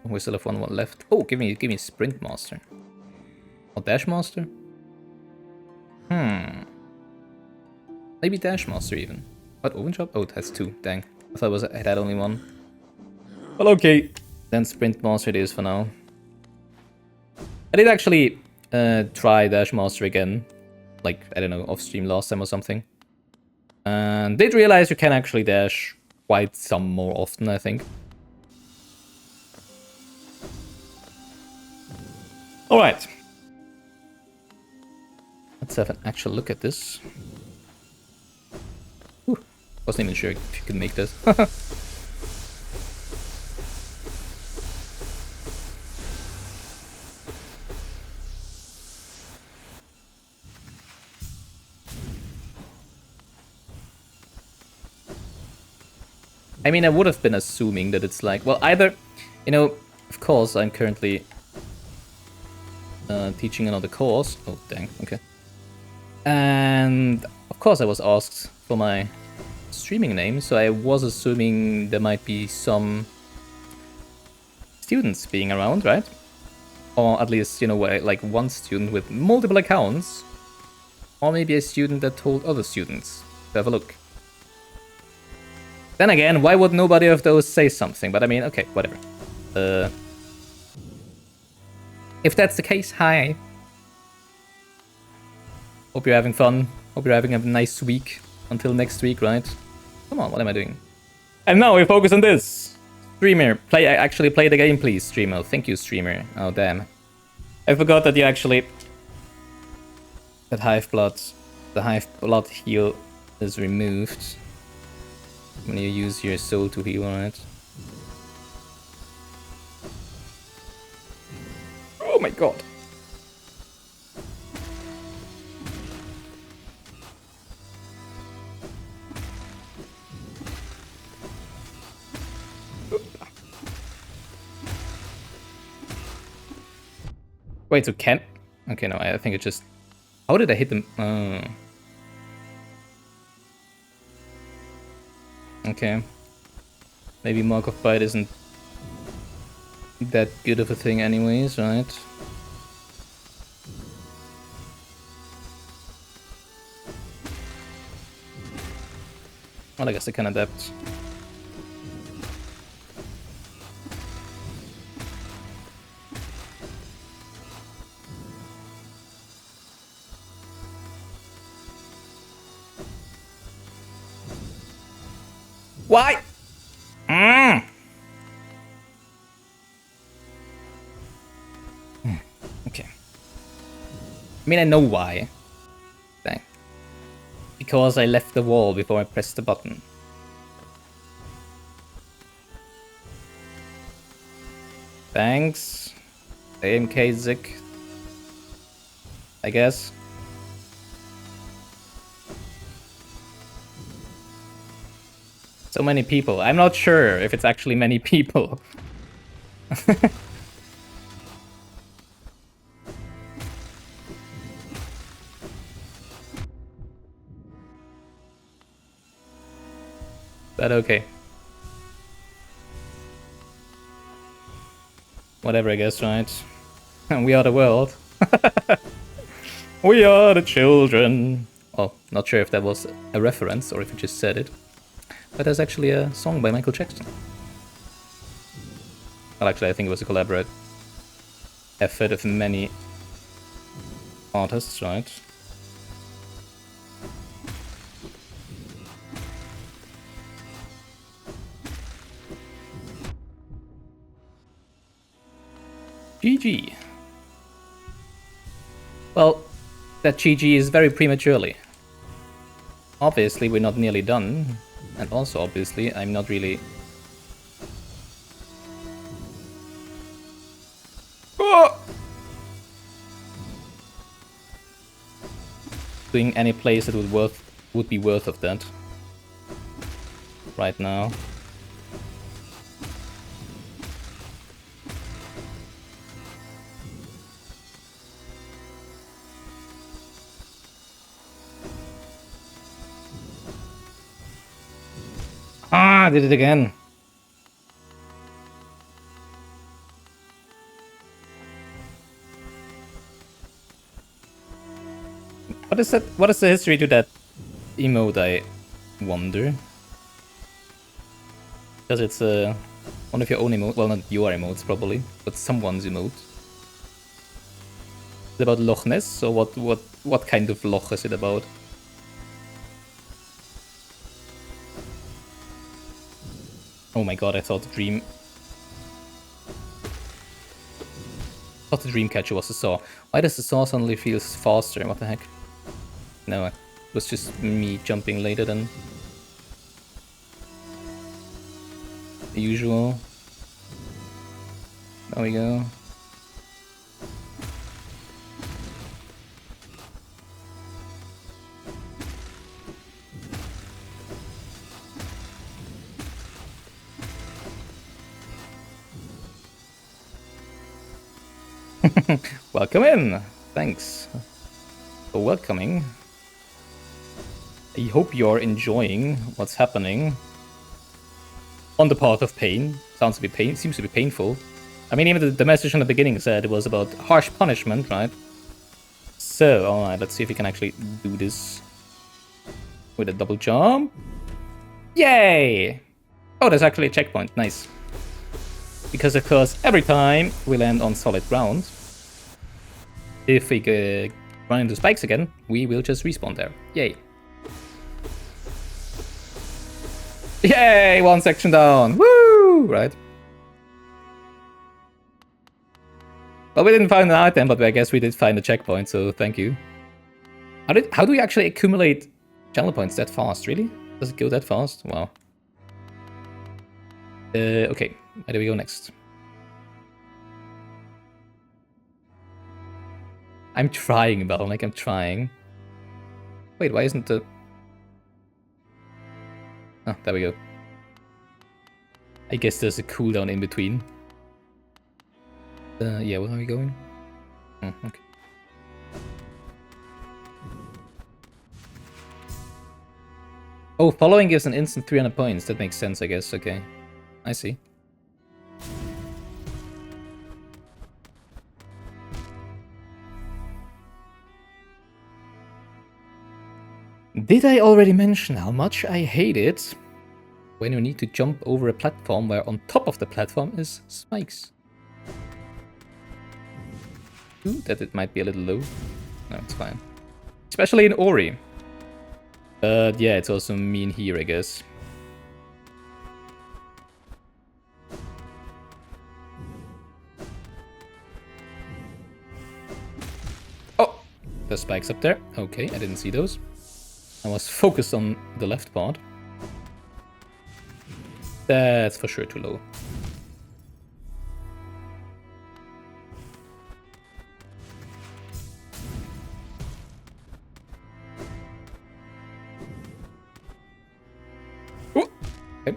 We still have one left. Oh, give me Sprint Master. Or Dash Master? Maybe Dash Master even. What, Open Chop? Oh, it has two. Dang. I thought it had only one. Well, okay. Then Sprint Master it is for now. I did actually try Dash Master again. Like, I don't know, off stream last time or something. And did realize you can actually dash quite some more often, I think. Alright. Let's have an actual look at this. Wasn't even sure if you could make this. I mean, I would have been assuming that it's like, well, either, you know, of course, I'm currently teaching another course. Oh, dang, okay. And of course, I was asked for my streaming name, so I was assuming there might be some students being around, right? Or at least, you know, like one student with multiple accounts, or maybe a student that told other students to have a look. Then again, why would nobody of those say something? But I mean, okay, whatever. If that's the case, hi. Hope you're having fun. Hope you're having a nice week. Until next week, right? Come on, what am I doing? And now we focus on this. Streamer, actually play the game, please, streamer. Thank you, streamer. Oh, damn. I forgot that you actually... That the Hive Blood heal is removed. When you use your soul to heal, right? Oh my god. Wait, so can... Okay, no, I think it just... How did I hit them? Oh. Okay. Maybe Mark of Bite isn't that good of a thing anyways, right? Well, I guess I can adapt. Why? Okay. I mean, I know why. Dang. Because I left the wall before I pressed the button. Thanks. AMK Zik. I guess. So many people. I'm not sure if it's actually many people. But okay. Whatever, I guess, right? We are the world. We are the children. Oh, not sure if that was a reference or if you just said it. But there's actually a song by Michael Jackson. Well, actually, I think it was a collaborative effort of many artists, right? GG. Well, that GG is very prematurely. Obviously, we're not nearly done. And also, obviously, I'm not really... doing any plays that would be worth of that right now. Ah, I did it again. What is that? What is the history to that emote, I wonder? Because it's one of your own emotes. Well, not your emotes, probably, but someone's emote. Is it about Loch Ness, or what kind of loch is it about? Oh my god, I thought the Dreamcatcher was the saw. Why does the saw suddenly feel faster? What the heck? No, it was just me jumping later than the usual. There we go. Welcome in! Thanks for welcoming. I hope you're enjoying what's happening. On the path of pain. Seems to be painful. I mean, even the message from the beginning said it was about harsh punishment, right? So, alright, let's see if we can actually do this with a double jump. Yay! Oh, there's actually a checkpoint. Nice. Because, of course, every time we land on solid ground, if we run into spikes again, we will just respawn there. Yay. Yay! One section down. Woo! Right. Well, we didn't find an item, but I guess we did find a checkpoint, so thank you. How do we actually accumulate channel points that fast? Really? Does it go that fast? Wow. Okay. Where do we go next? I'm trying, Balonic. I'm trying. Wait, why isn't the... Oh, there we go. I guess there's a cooldown in between. Yeah, where are we going? Oh, okay. Oh, following gives an instant 300 points. That makes sense, I guess. Okay. I see. Did I already mention how much I hate it when you need to jump over a platform where on top of the platform is spikes? Ooh, that it might be a little low. No, it's fine. Especially in Ori. But yeah, it's also mean here, I guess. Oh! There's spikes up there. Okay, I didn't see those. I was focused on the left part. That's for sure too low. Okay.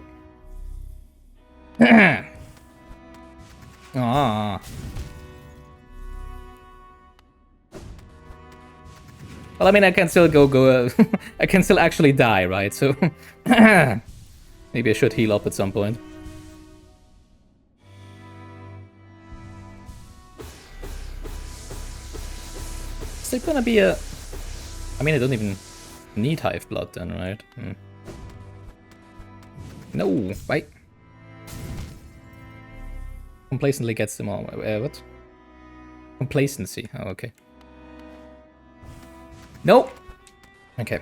Ah. Well, I mean, I can still go. I can still actually die, right? So maybe I should heal up at some point. Is there gonna be a... I mean, I don't even need hive blood then, right? No, wait. Complacently gets them all. What? Complacency. Oh, okay. Nope. Okay.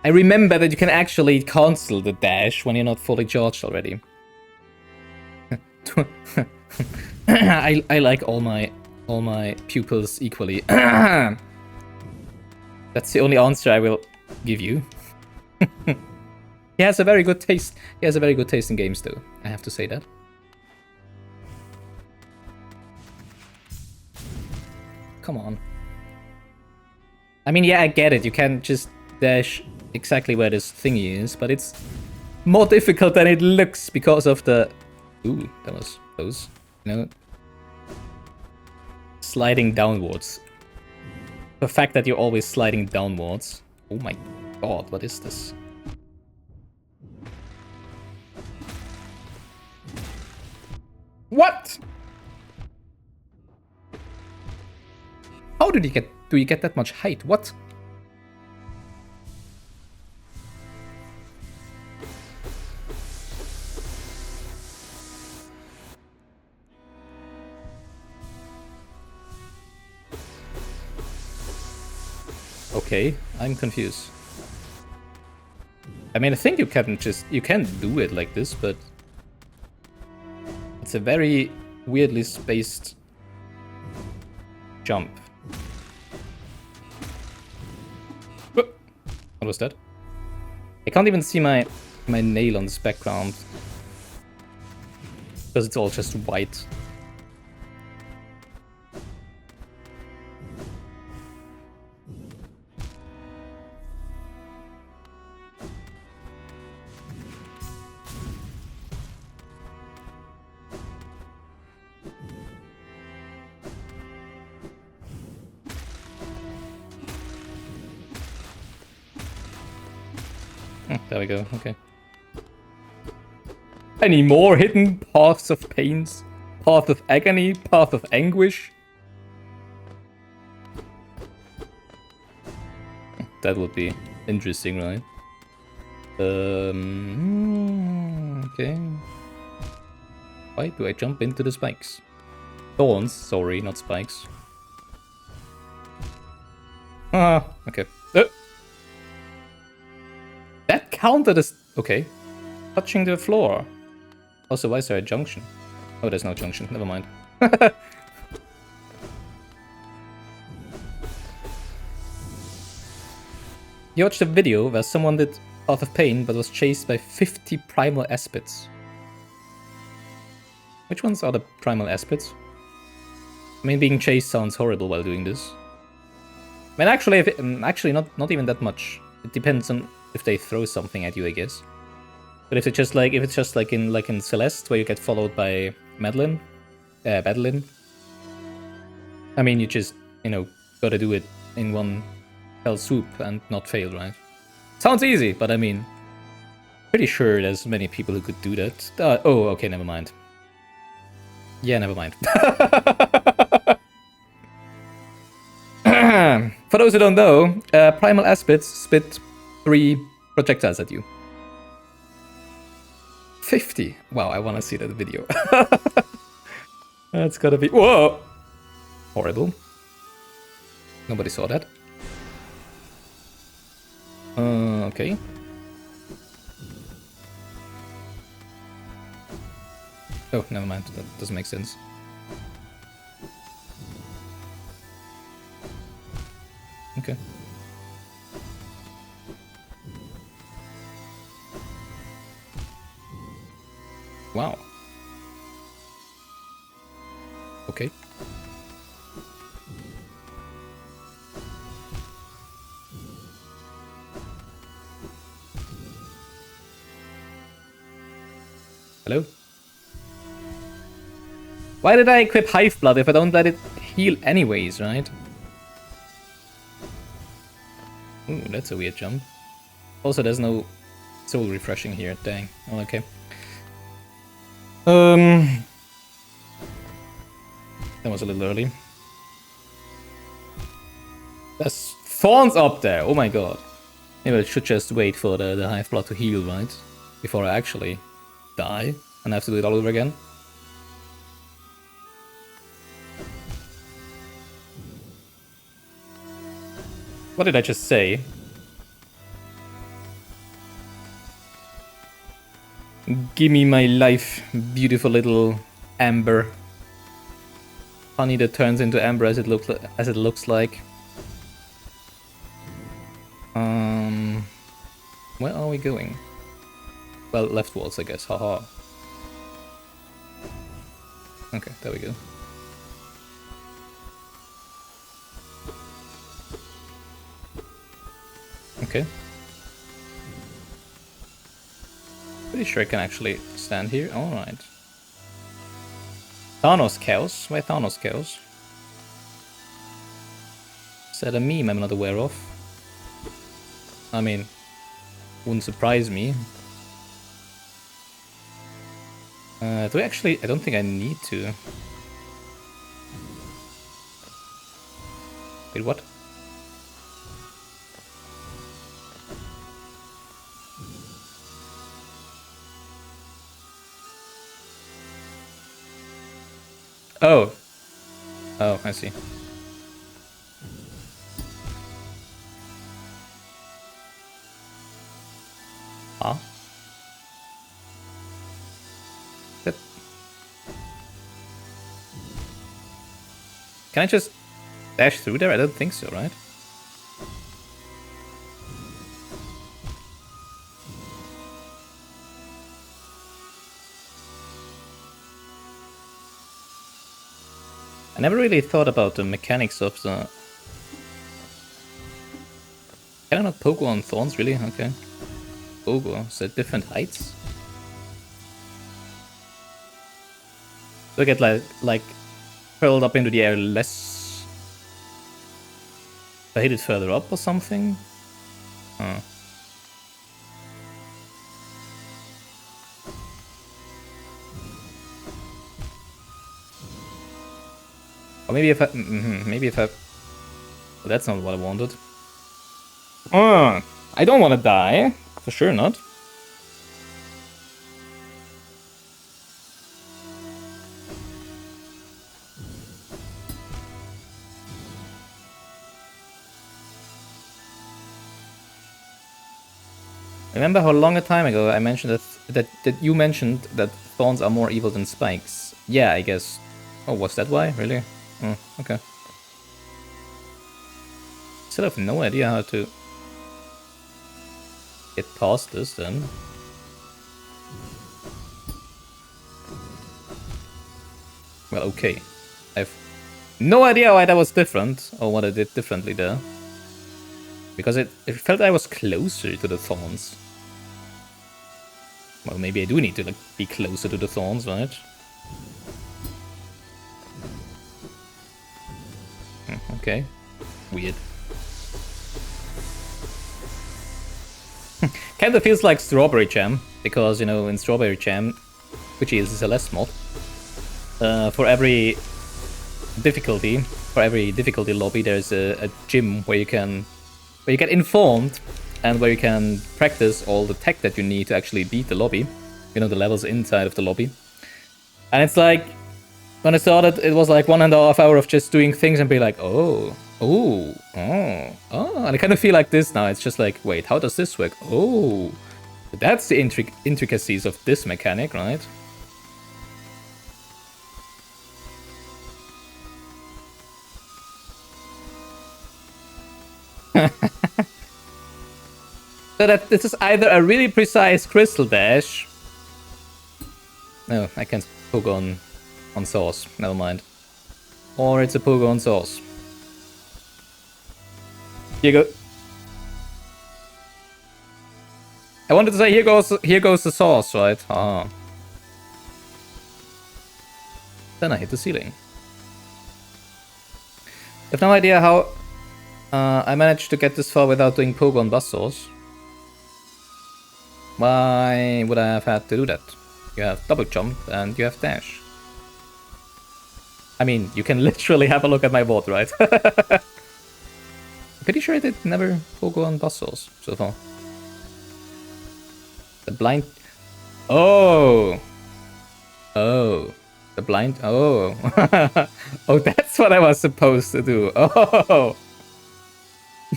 I remember that you can actually cancel the dash when you're not fully charged already. I like all my pupils equally. That's the only answer I will give you. He has a very good taste. He has a very good taste in games, though. I have to say that. Come on. I mean, yeah, I get it. You can just dash exactly where this thingy is, but it's more difficult than it looks because of the... Ooh, that was close. You know? Sliding downwards. The fact that you're always sliding downwards. Oh my god, what is this? What? How did you get... Do you get that much height? What? Okay, I'm confused. I mean, I think you can do it like this, but it's a very weirdly spaced jump. What was that? I can't even see my nail on this background because it's all just white. There we go, okay. Any more hidden paths of pains? Path of agony? Path of anguish? That would be interesting, right? Okay. Why do I jump into the spikes? Thorns, sorry, not spikes. Ah, okay. That counted as... Okay. Touching the floor. Also, why is there a junction? Oh, there's no junction. Never mind. You watched a video where someone did Path of Pain but was chased by 50 primal aspids. Which ones are the primal aspids? I mean, being chased sounds horrible while doing this. I mean, actually, actually not even that much. It depends on if they throw something at you, I guess. But if it's just like in Celeste, where you get followed by Madeline, Madeline. I mean, you just gotta do it in one fell swoop and not fail, right? Sounds easy, but I mean, pretty sure there's many people who could do that. Oh, okay, never mind. Yeah, never mind. For those who don't know, primal aspids spit 3 projectiles at you. 50. Wow, I want to see that video. That's gotta be... Whoa! Horrible. Nobody saw that. Okay. Oh, never mind. That doesn't make sense. Okay. Wow. Okay. Hello? Why did I equip Hive Blood if I don't let it heal anyways, right? Ooh, that's a weird jump. Also, there's no soul refreshing here. Dang. Oh, okay. That was a little early. There's thorns up there! Oh my god. Maybe I should just wait for the Hive Blood to heal, right? Before I actually die and have to do it all over again. What did I just say? Gimme my life, beautiful little amber. Honey that turns into amber as it looks like. Where are we going? Well, leftwards, I guess. Haha. Okay, there we go. Okay. Pretty sure I can actually stand here. Alright. Thanos cows? Why Thanos cows? Is that a meme I'm not aware of? I mean, wouldn't surprise me. Do I actually... I don't think I need to. Wait, what? Oh. Oh, I see. Huh? That... Can I just dash through there? I don't think so, right? I never really thought about the mechanics of the... Can I not pogo on thorns, really? Okay. Pogo, so different heights? Do I get like hurled up into the air less? If I hit it further up or something? Huh. Or maybe if I... maybe if I... Well, that's not what I wanted. I don't want to die. For sure not. Remember how long a time ago I mentioned that you mentioned that thorns are more evil than spikes? Yeah, I guess. Oh, was that why? Really? Oh, okay. Still have no idea how to get past this then. Well, okay. I've no idea why that was different, or what I did differently there. Because it felt I was closer to the thorns. Well, maybe I do need to like be closer to the thorns, right? Okay. Weird. Kinda feels like strawberry jam, because, you know, in strawberry jam, which is a less mod, for every difficulty lobby, there's a gym where you get informed and where you can practice all the tech that you need to actually beat the lobby. You know, the levels inside of the lobby. And it's like, when I started, it was like 1.5 hours of just doing things and be like, oh. And I kind of feel like this now. It's just like, wait, how does this work? Oh, that's the intricacies of this mechanic, right? So that this is either a really precise crystal dash. No, I can't pogo on sauce. Never mind. Or it's a pogo on sauce. Here you go. I wanted to say here goes the sauce, right? Ah. Then I hit the ceiling. I have no idea how I managed to get this far without doing pogo on bus sauce. Why would I have had to do that? You have double jump and you have dash. I mean, you can literally have a look at my board, right? Pretty sure I did never pogo on bus sauce so far. The blind... Oh! Oh. The blind... Oh. Oh, that's what I was supposed to do. Oh!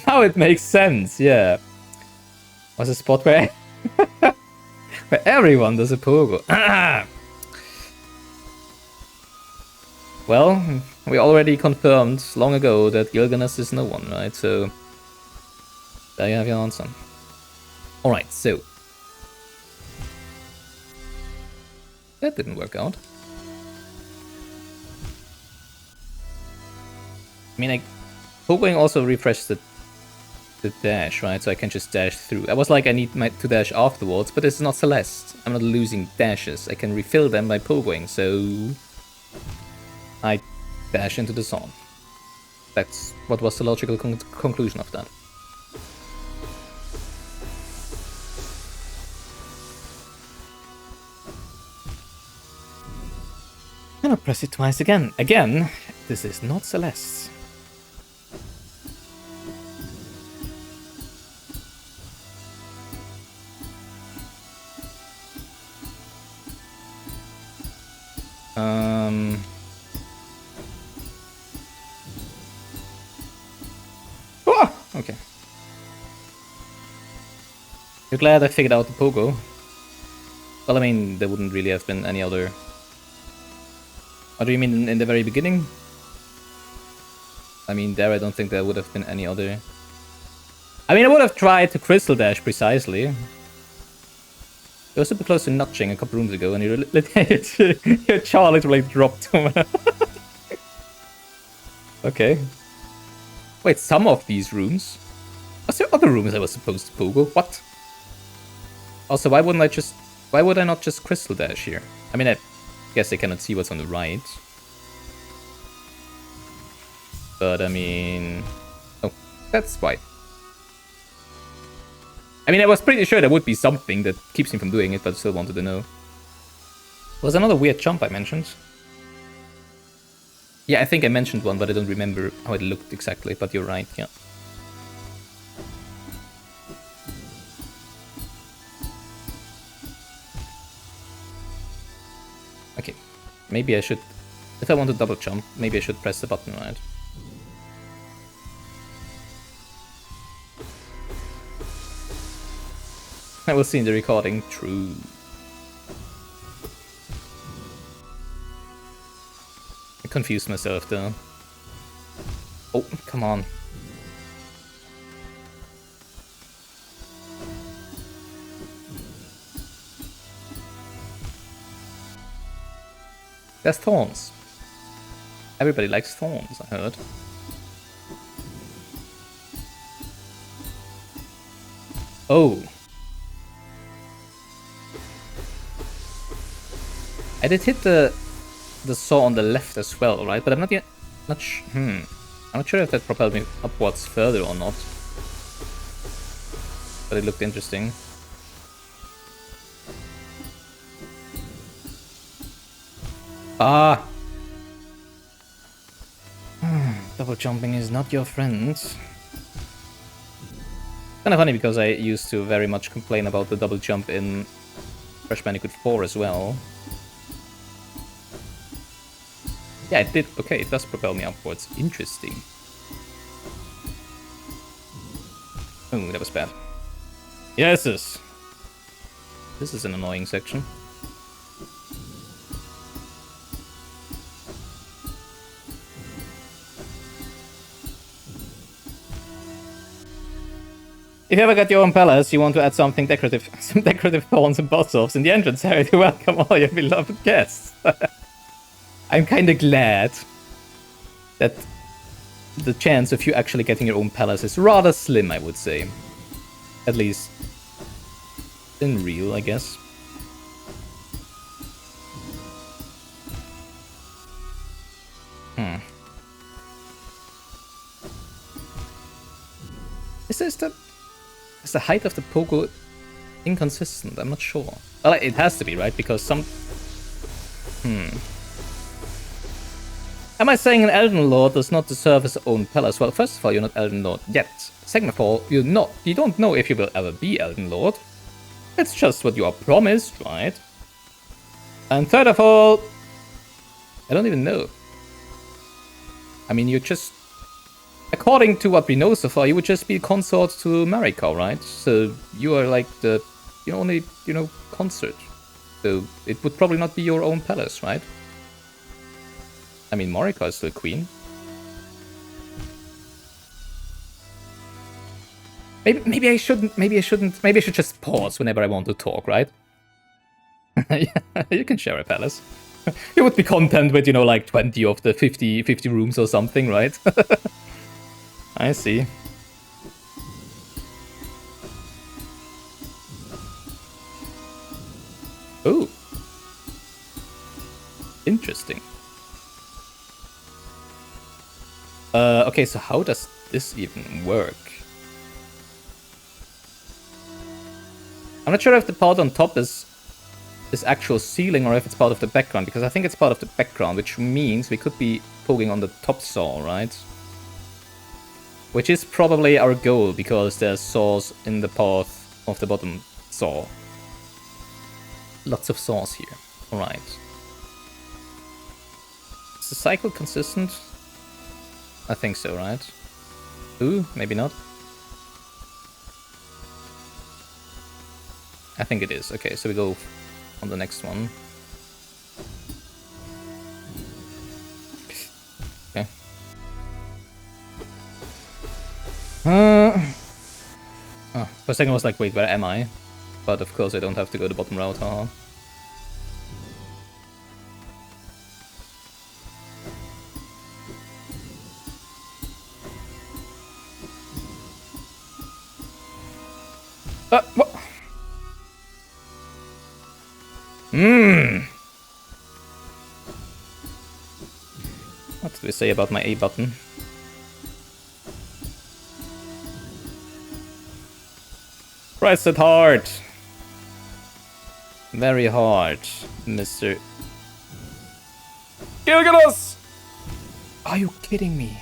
Now it makes sense, yeah. Was a spot where where everyone does a pogo. Well, we already confirmed long ago that Gilgamesh is no one, right? So there you have your answer. Alright, so that didn't work out. I mean, pogoing also refreshed the dash, right? So I can just dash through. I was like, I need to dash afterwards, but it's not Celeste. I'm not losing dashes. I can refill them by pogoing, so I dash into the zone. That's what was the logical conclusion of that. And I'll press it twice again. Again, this is not Celeste. Oh, okay. You're glad I figured out the pogo. Well, I mean, there wouldn't really have been any other... What do you mean in the very beginning? I mean, there I don't think there would have been any other... I mean, I would have tried to Crystal Dash precisely. You were super close to notching a couple rooms ago, and your jaw literally dropped. Okay. Wait, some of these rooms? Was there other rooms I was supposed to pogo? What? Also, why would I not just Crystal Dash here? I mean, I guess I cannot see what's on the right. But, I mean... Oh, that's why. I mean, I was pretty sure there would be something that keeps me from doing it, but I still wanted to know. Was another weird jump I mentioned? Yeah, I think I mentioned one, but I don't remember how it looked exactly, but you're right, yeah. Okay, maybe I should... If I want to double jump, maybe I should press the button, right? I will see in the recording. True. I confused myself though. Oh, come on. There's thorns. Everybody likes thorns, I heard. Oh. I did hit the saw on the left as well, right? But I'm not yet... I'm not sure if that propelled me upwards further or not. But it looked interesting. Ah! Double jumping is not your friend. Kinda funny because I used to very much complain about the double jump in Crash Bandicoot 4 as well. Yeah, it did. Okay, it does propel me upwards. Interesting. Oh, that was bad. Yes, this is an annoying section. If you ever get your own palace, you want to add something decorative, some decorative thorns and boss-offs in the entrance area to welcome all your beloved guests. I'm kinda glad that the chance of you actually getting your own palace is rather slim, I would say. At least in real, I guess. Is the height of the pogo inconsistent? I'm not sure. Well, it has to be, right? Because some... Am I saying an Elden Lord does not deserve his own palace? Well, first of all, you're not Elden Lord yet. Second of all, you don't know if you will ever be Elden Lord. It's just what you are promised, right? And third of all, I don't even know. I mean, you're just according to what we know so far, you would just be consort to Mariko, right? So you are like the only, consort. So it would probably not be your own palace, right? I mean, Mariko is still queen. Maybe I shouldn't. Maybe I shouldn't. Maybe I should just pause whenever I want to talk, right? Yeah, you can share a palace. You would be content with, like 20 of the 50 rooms or something, right? I see. Oh. Interesting. Okay, so how does this even work? I'm not sure if the part on top is actual ceiling or if it's part of the background, because I think it's part of the background, which means we could be poking on the top saw, right? Which is probably our goal, because there's saws in the path of the bottom saw. Lots of saws here. Alright. Is the cycle consistent? I think so, right? Ooh, maybe not. I think it is. Okay, so we go on the next one. Okay. Oh, for a second I was like, wait, where am I? But of course I don't have to go the bottom route, haha. What? What did we say about my A button? Press it hard! Very hard, Mr. Gilgados! Are you kidding me?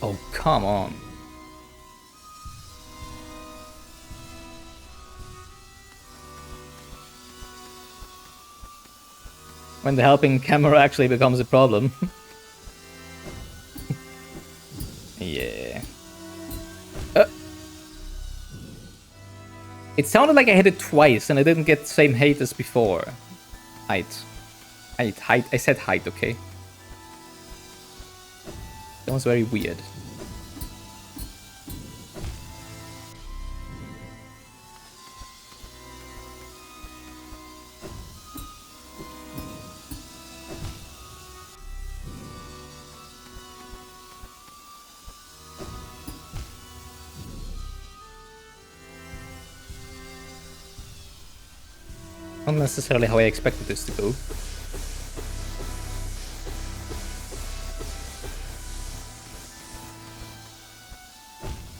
Oh, come on. When the helping camera actually becomes a problem. Yeah. It sounded like I hit it twice and I didn't get the same height as before. Height. Height. I said height, okay? That was very weird. Not necessarily how I expected this to go.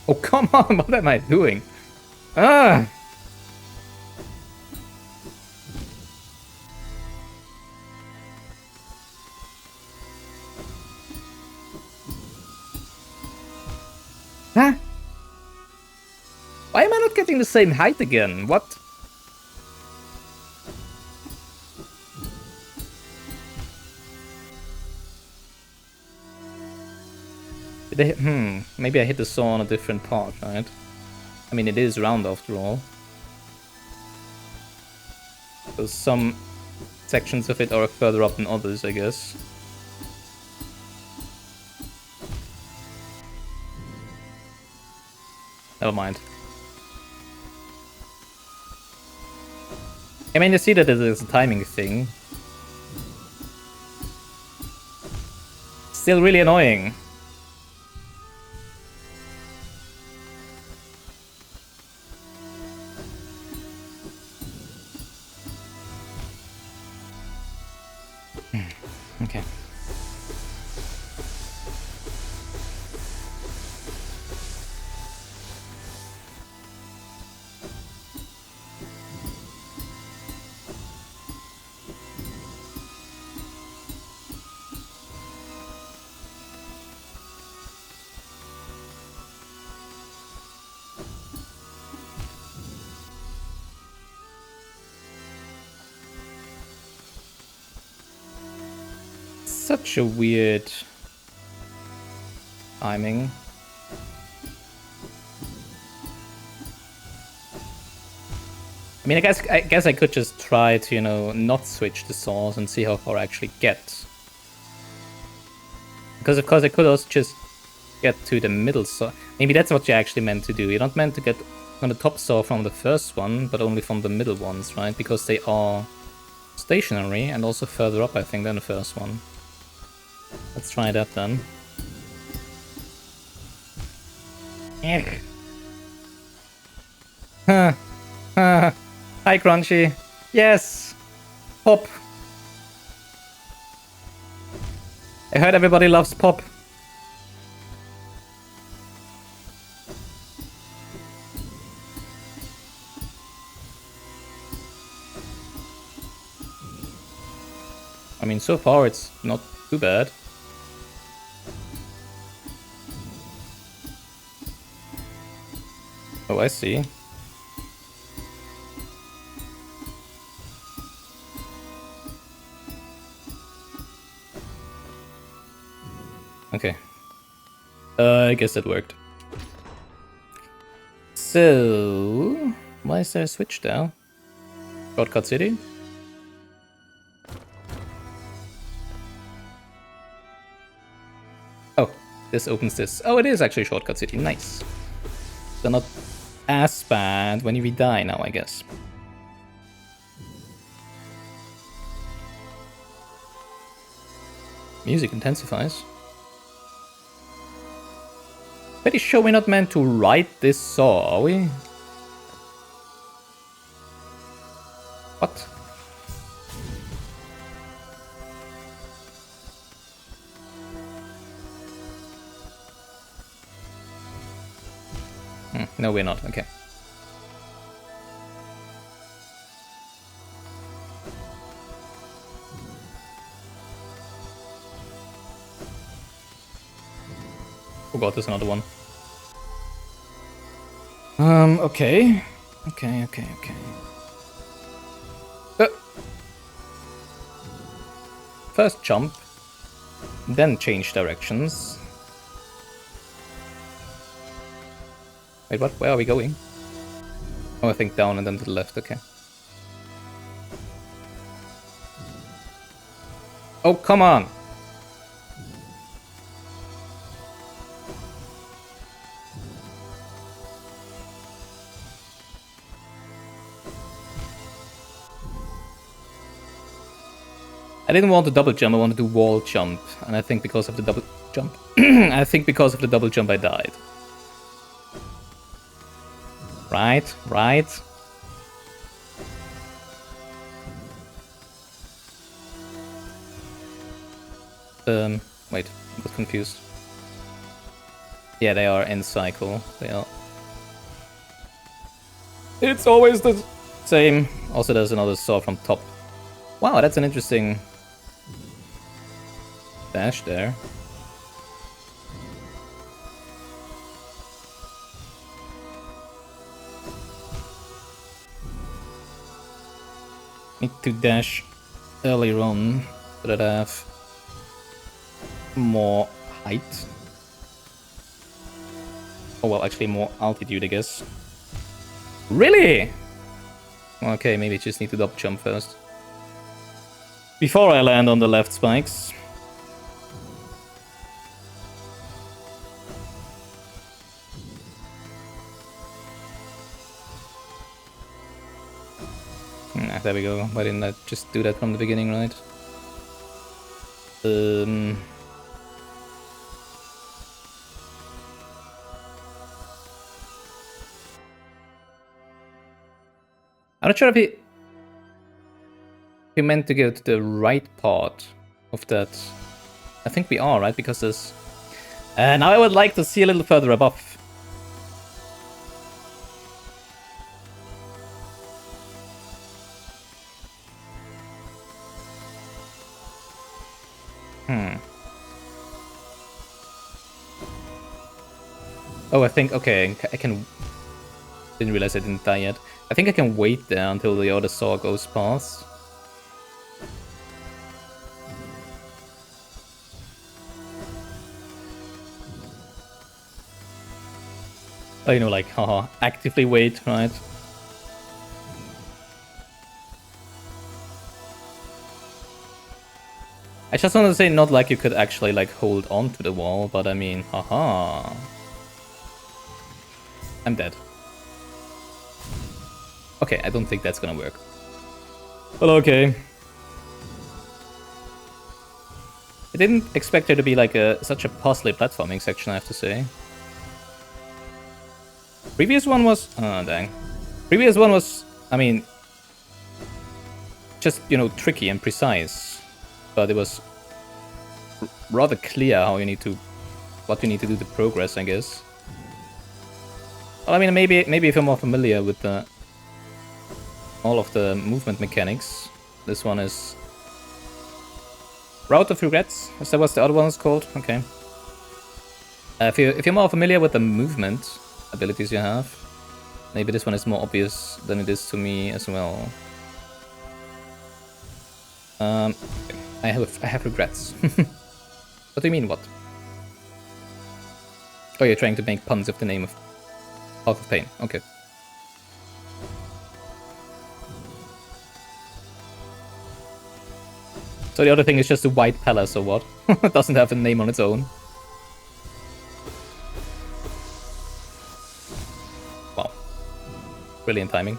Oh, come on, what am I doing? Ah! Huh? Why am I not getting the same height again? What? Maybe I hit the saw on a different part, right? I mean, it is round after all. So some sections of it are further up than others, I guess. Never mind. I mean, you see that it is a timing thing. Still really annoying. Okay. such a weird timing. I mean, I guess I could just try to, you know, not switch the saws and see how far I actually get. Because of course I could also just get to the middle saw. Maybe that's what you actually meant to do. You're not meant to get on the top saw from the first one, but only from the middle ones, right? Because they are stationary and also further up, I think, than the first one. Let's try that then. Hi, Crunchy. Yes! Pop! I heard everybody loves pop. I mean, so far it's not too bad. Oh, I see. Okay. I guess that worked. So... why is there a switch there? Shortcut City? Oh, this opens this. Oh, it is actually Shortcut City. Nice. So not as bad when we die now, I guess. Music intensifies. Pretty sure we're not meant to ride this saw, are we? What? No, we're not. Okay. Oh god, there's another one. Okay. Okay. First jump, then change directions. Wait, what? Where are we going? Oh, I think down and then to the left, okay. Oh, come on! I didn't want to double jump, I wanted to wall jump. And I think because of the double jump... I think because of the double jump I died. Right. Wait, I got confused. Yeah, they are in cycle. They are. It's always the same. Also, there's another saw from top. Wow, that's an interesting dash there. Need to dash earlier on so that I have more height. Oh well, actually more altitude, I guess. Really? Okay, maybe just need to double jump first. Before I land on the left spikes. There we go. Why didn't I just do that from the beginning, right? I'm not sure if he meant to go to the right part of that. I think we are, right? Because there's... now I would like to see a little further above. Oh, I think... okay, I can... Didn't realize I didn't die yet. I think I can wait there until the other saw goes past. You know, like, haha, actively wait, right? I just want to say, not like you could actually, like, hold on to the wall, but I mean, haha. I'm dead. Okay, I don't think that's gonna work. Well, okay. I didn't expect there to be, like, such a puzzly platforming section, I have to say. Previous one was... Oh, dang. Previous one was, I mean... just, you know, tricky and precise. But it was... rather clear how you need to... what you need to do to progress, I guess. Well, I mean, maybe if you're more familiar with the... all of the movement mechanics. This one is... Route of Regrets? Is that what the other one is called? Okay. If you're more familiar with the movement abilities you have, maybe this one is more obvious than it is to me as well. Okay. I have regrets. What do you mean, what? Oh, you're trying to make puns of the name of Path of Pain. Okay. So the other thing is just a white palace, or what? It doesn't have a name on its own. Wow. Brilliant timing.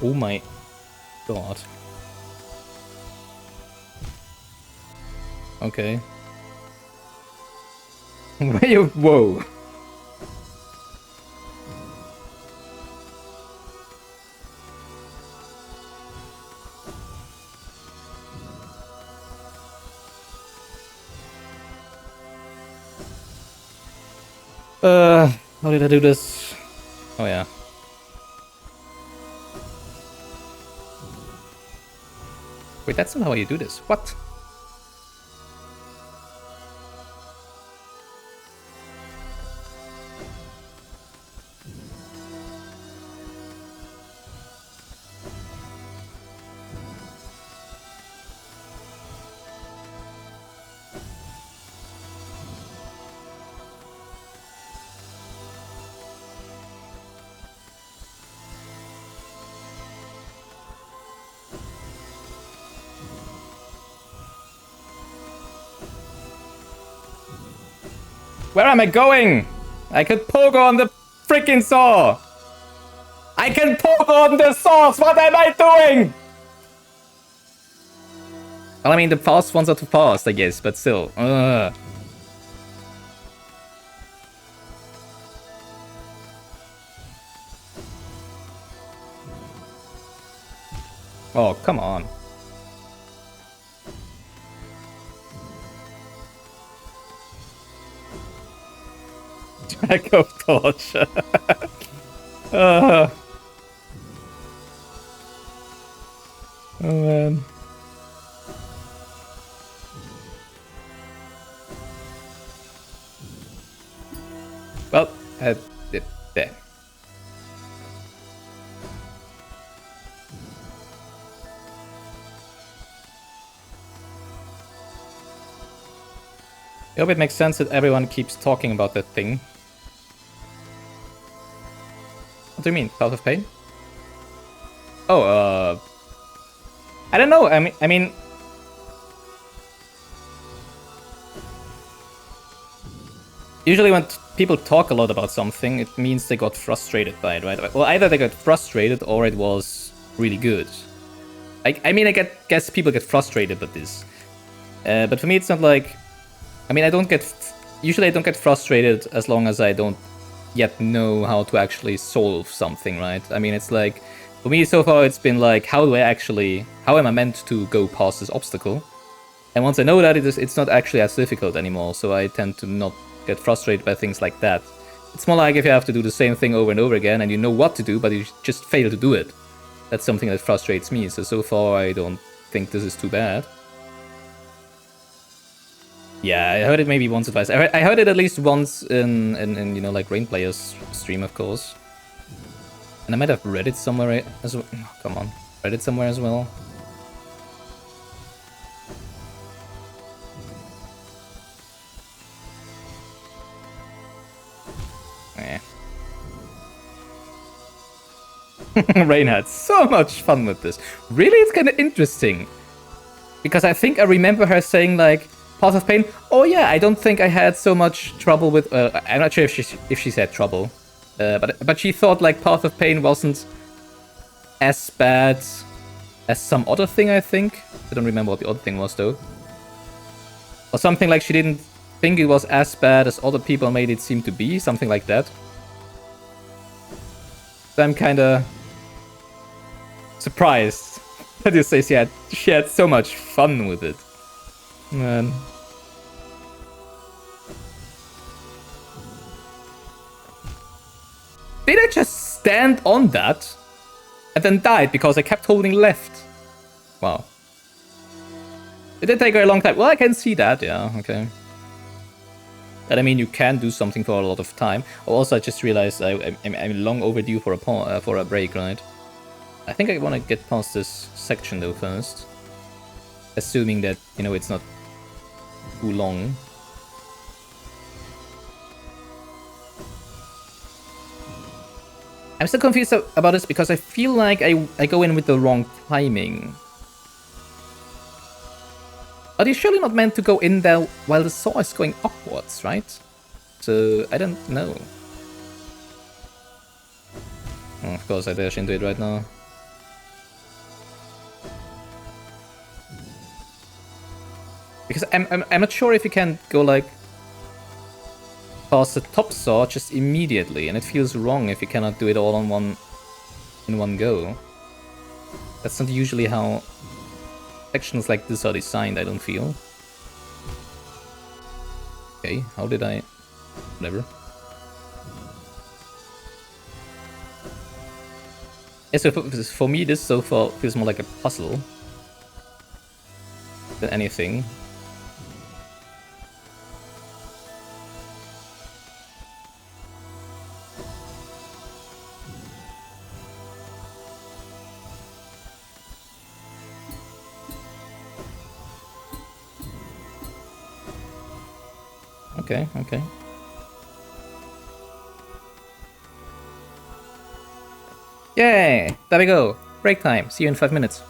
Oh my god. Okay. Where you... Whoa. How did I do this? Oh yeah. Wait, that's not how you do this. What? Where am I going? I could poke on the freaking saw. I can poke on the saws. What am I doing? Well, I mean, the fast ones are too fast, I guess, but still. Oh, come on. Jack of Torch. Oh man. Well, there. I hope it makes sense that everyone keeps talking about that thing. What do you mean, Path of Pain? Oh, I don't know. I mean, usually when people talk a lot about something, it means they got frustrated by it, right? Well, either they got frustrated or it was really good. I mean, I guess people get frustrated with this, but for me, it's not like. I mean, usually I don't get frustrated as long as I don't yet know how to actually solve something, right? I mean, it's like, for me so far it's been like, how am I meant to go past this obstacle? And once I know that, it's not actually as difficult anymore, so I tend to not get frustrated by things like that. It's more like if you have to do the same thing over and over again and you know what to do, but you just fail to do it. That's something that frustrates me, so far I don't think this is too bad. Yeah, I heard it maybe once or twice. I heard it at least once in you know, like Rain Player's stream, of course. And I might have read it somewhere as well. Oh, come on. Read it somewhere as well. Eh. Rain had so much fun with this. Really, it's kind of interesting. Because I think I remember her saying, like, Path of Pain. Oh yeah, I don't think I had so much trouble with... I'm not sure if she said trouble. But she thought, like, Path of Pain wasn't as bad as some other thing, I think. I don't remember what the other thing was, though. Or something like she didn't think it was as bad as other people made it seem to be. Something like that. So I'm kind of surprised that you say she had so much fun with it. Man. Did I just stand on that and then died because I kept holding left? Wow. It did take a long time. Well, I can see that, yeah, okay. That I mean, you can do something for a lot of time. Also, I just realized I'm long overdue for a break, right? I think I want to get past this section though first. Assuming that, you know, it's not too long. I'm still confused about this because I feel like I go in with the wrong timing. But you're surely not meant to go in there while the saw is going upwards, right? So, I don't know. Oh, of course, I dash into it right now. Because I'm not sure if you can go, like, past the top saw just immediately, and it feels wrong if you cannot do it all in one go. That's not usually how sections like this are designed, I don't feel. Okay, how did I... whatever. Yeah, so for me this so far feels more like a puzzle than anything. Okay. Yay! There we go. Break time. See you in 5 minutes.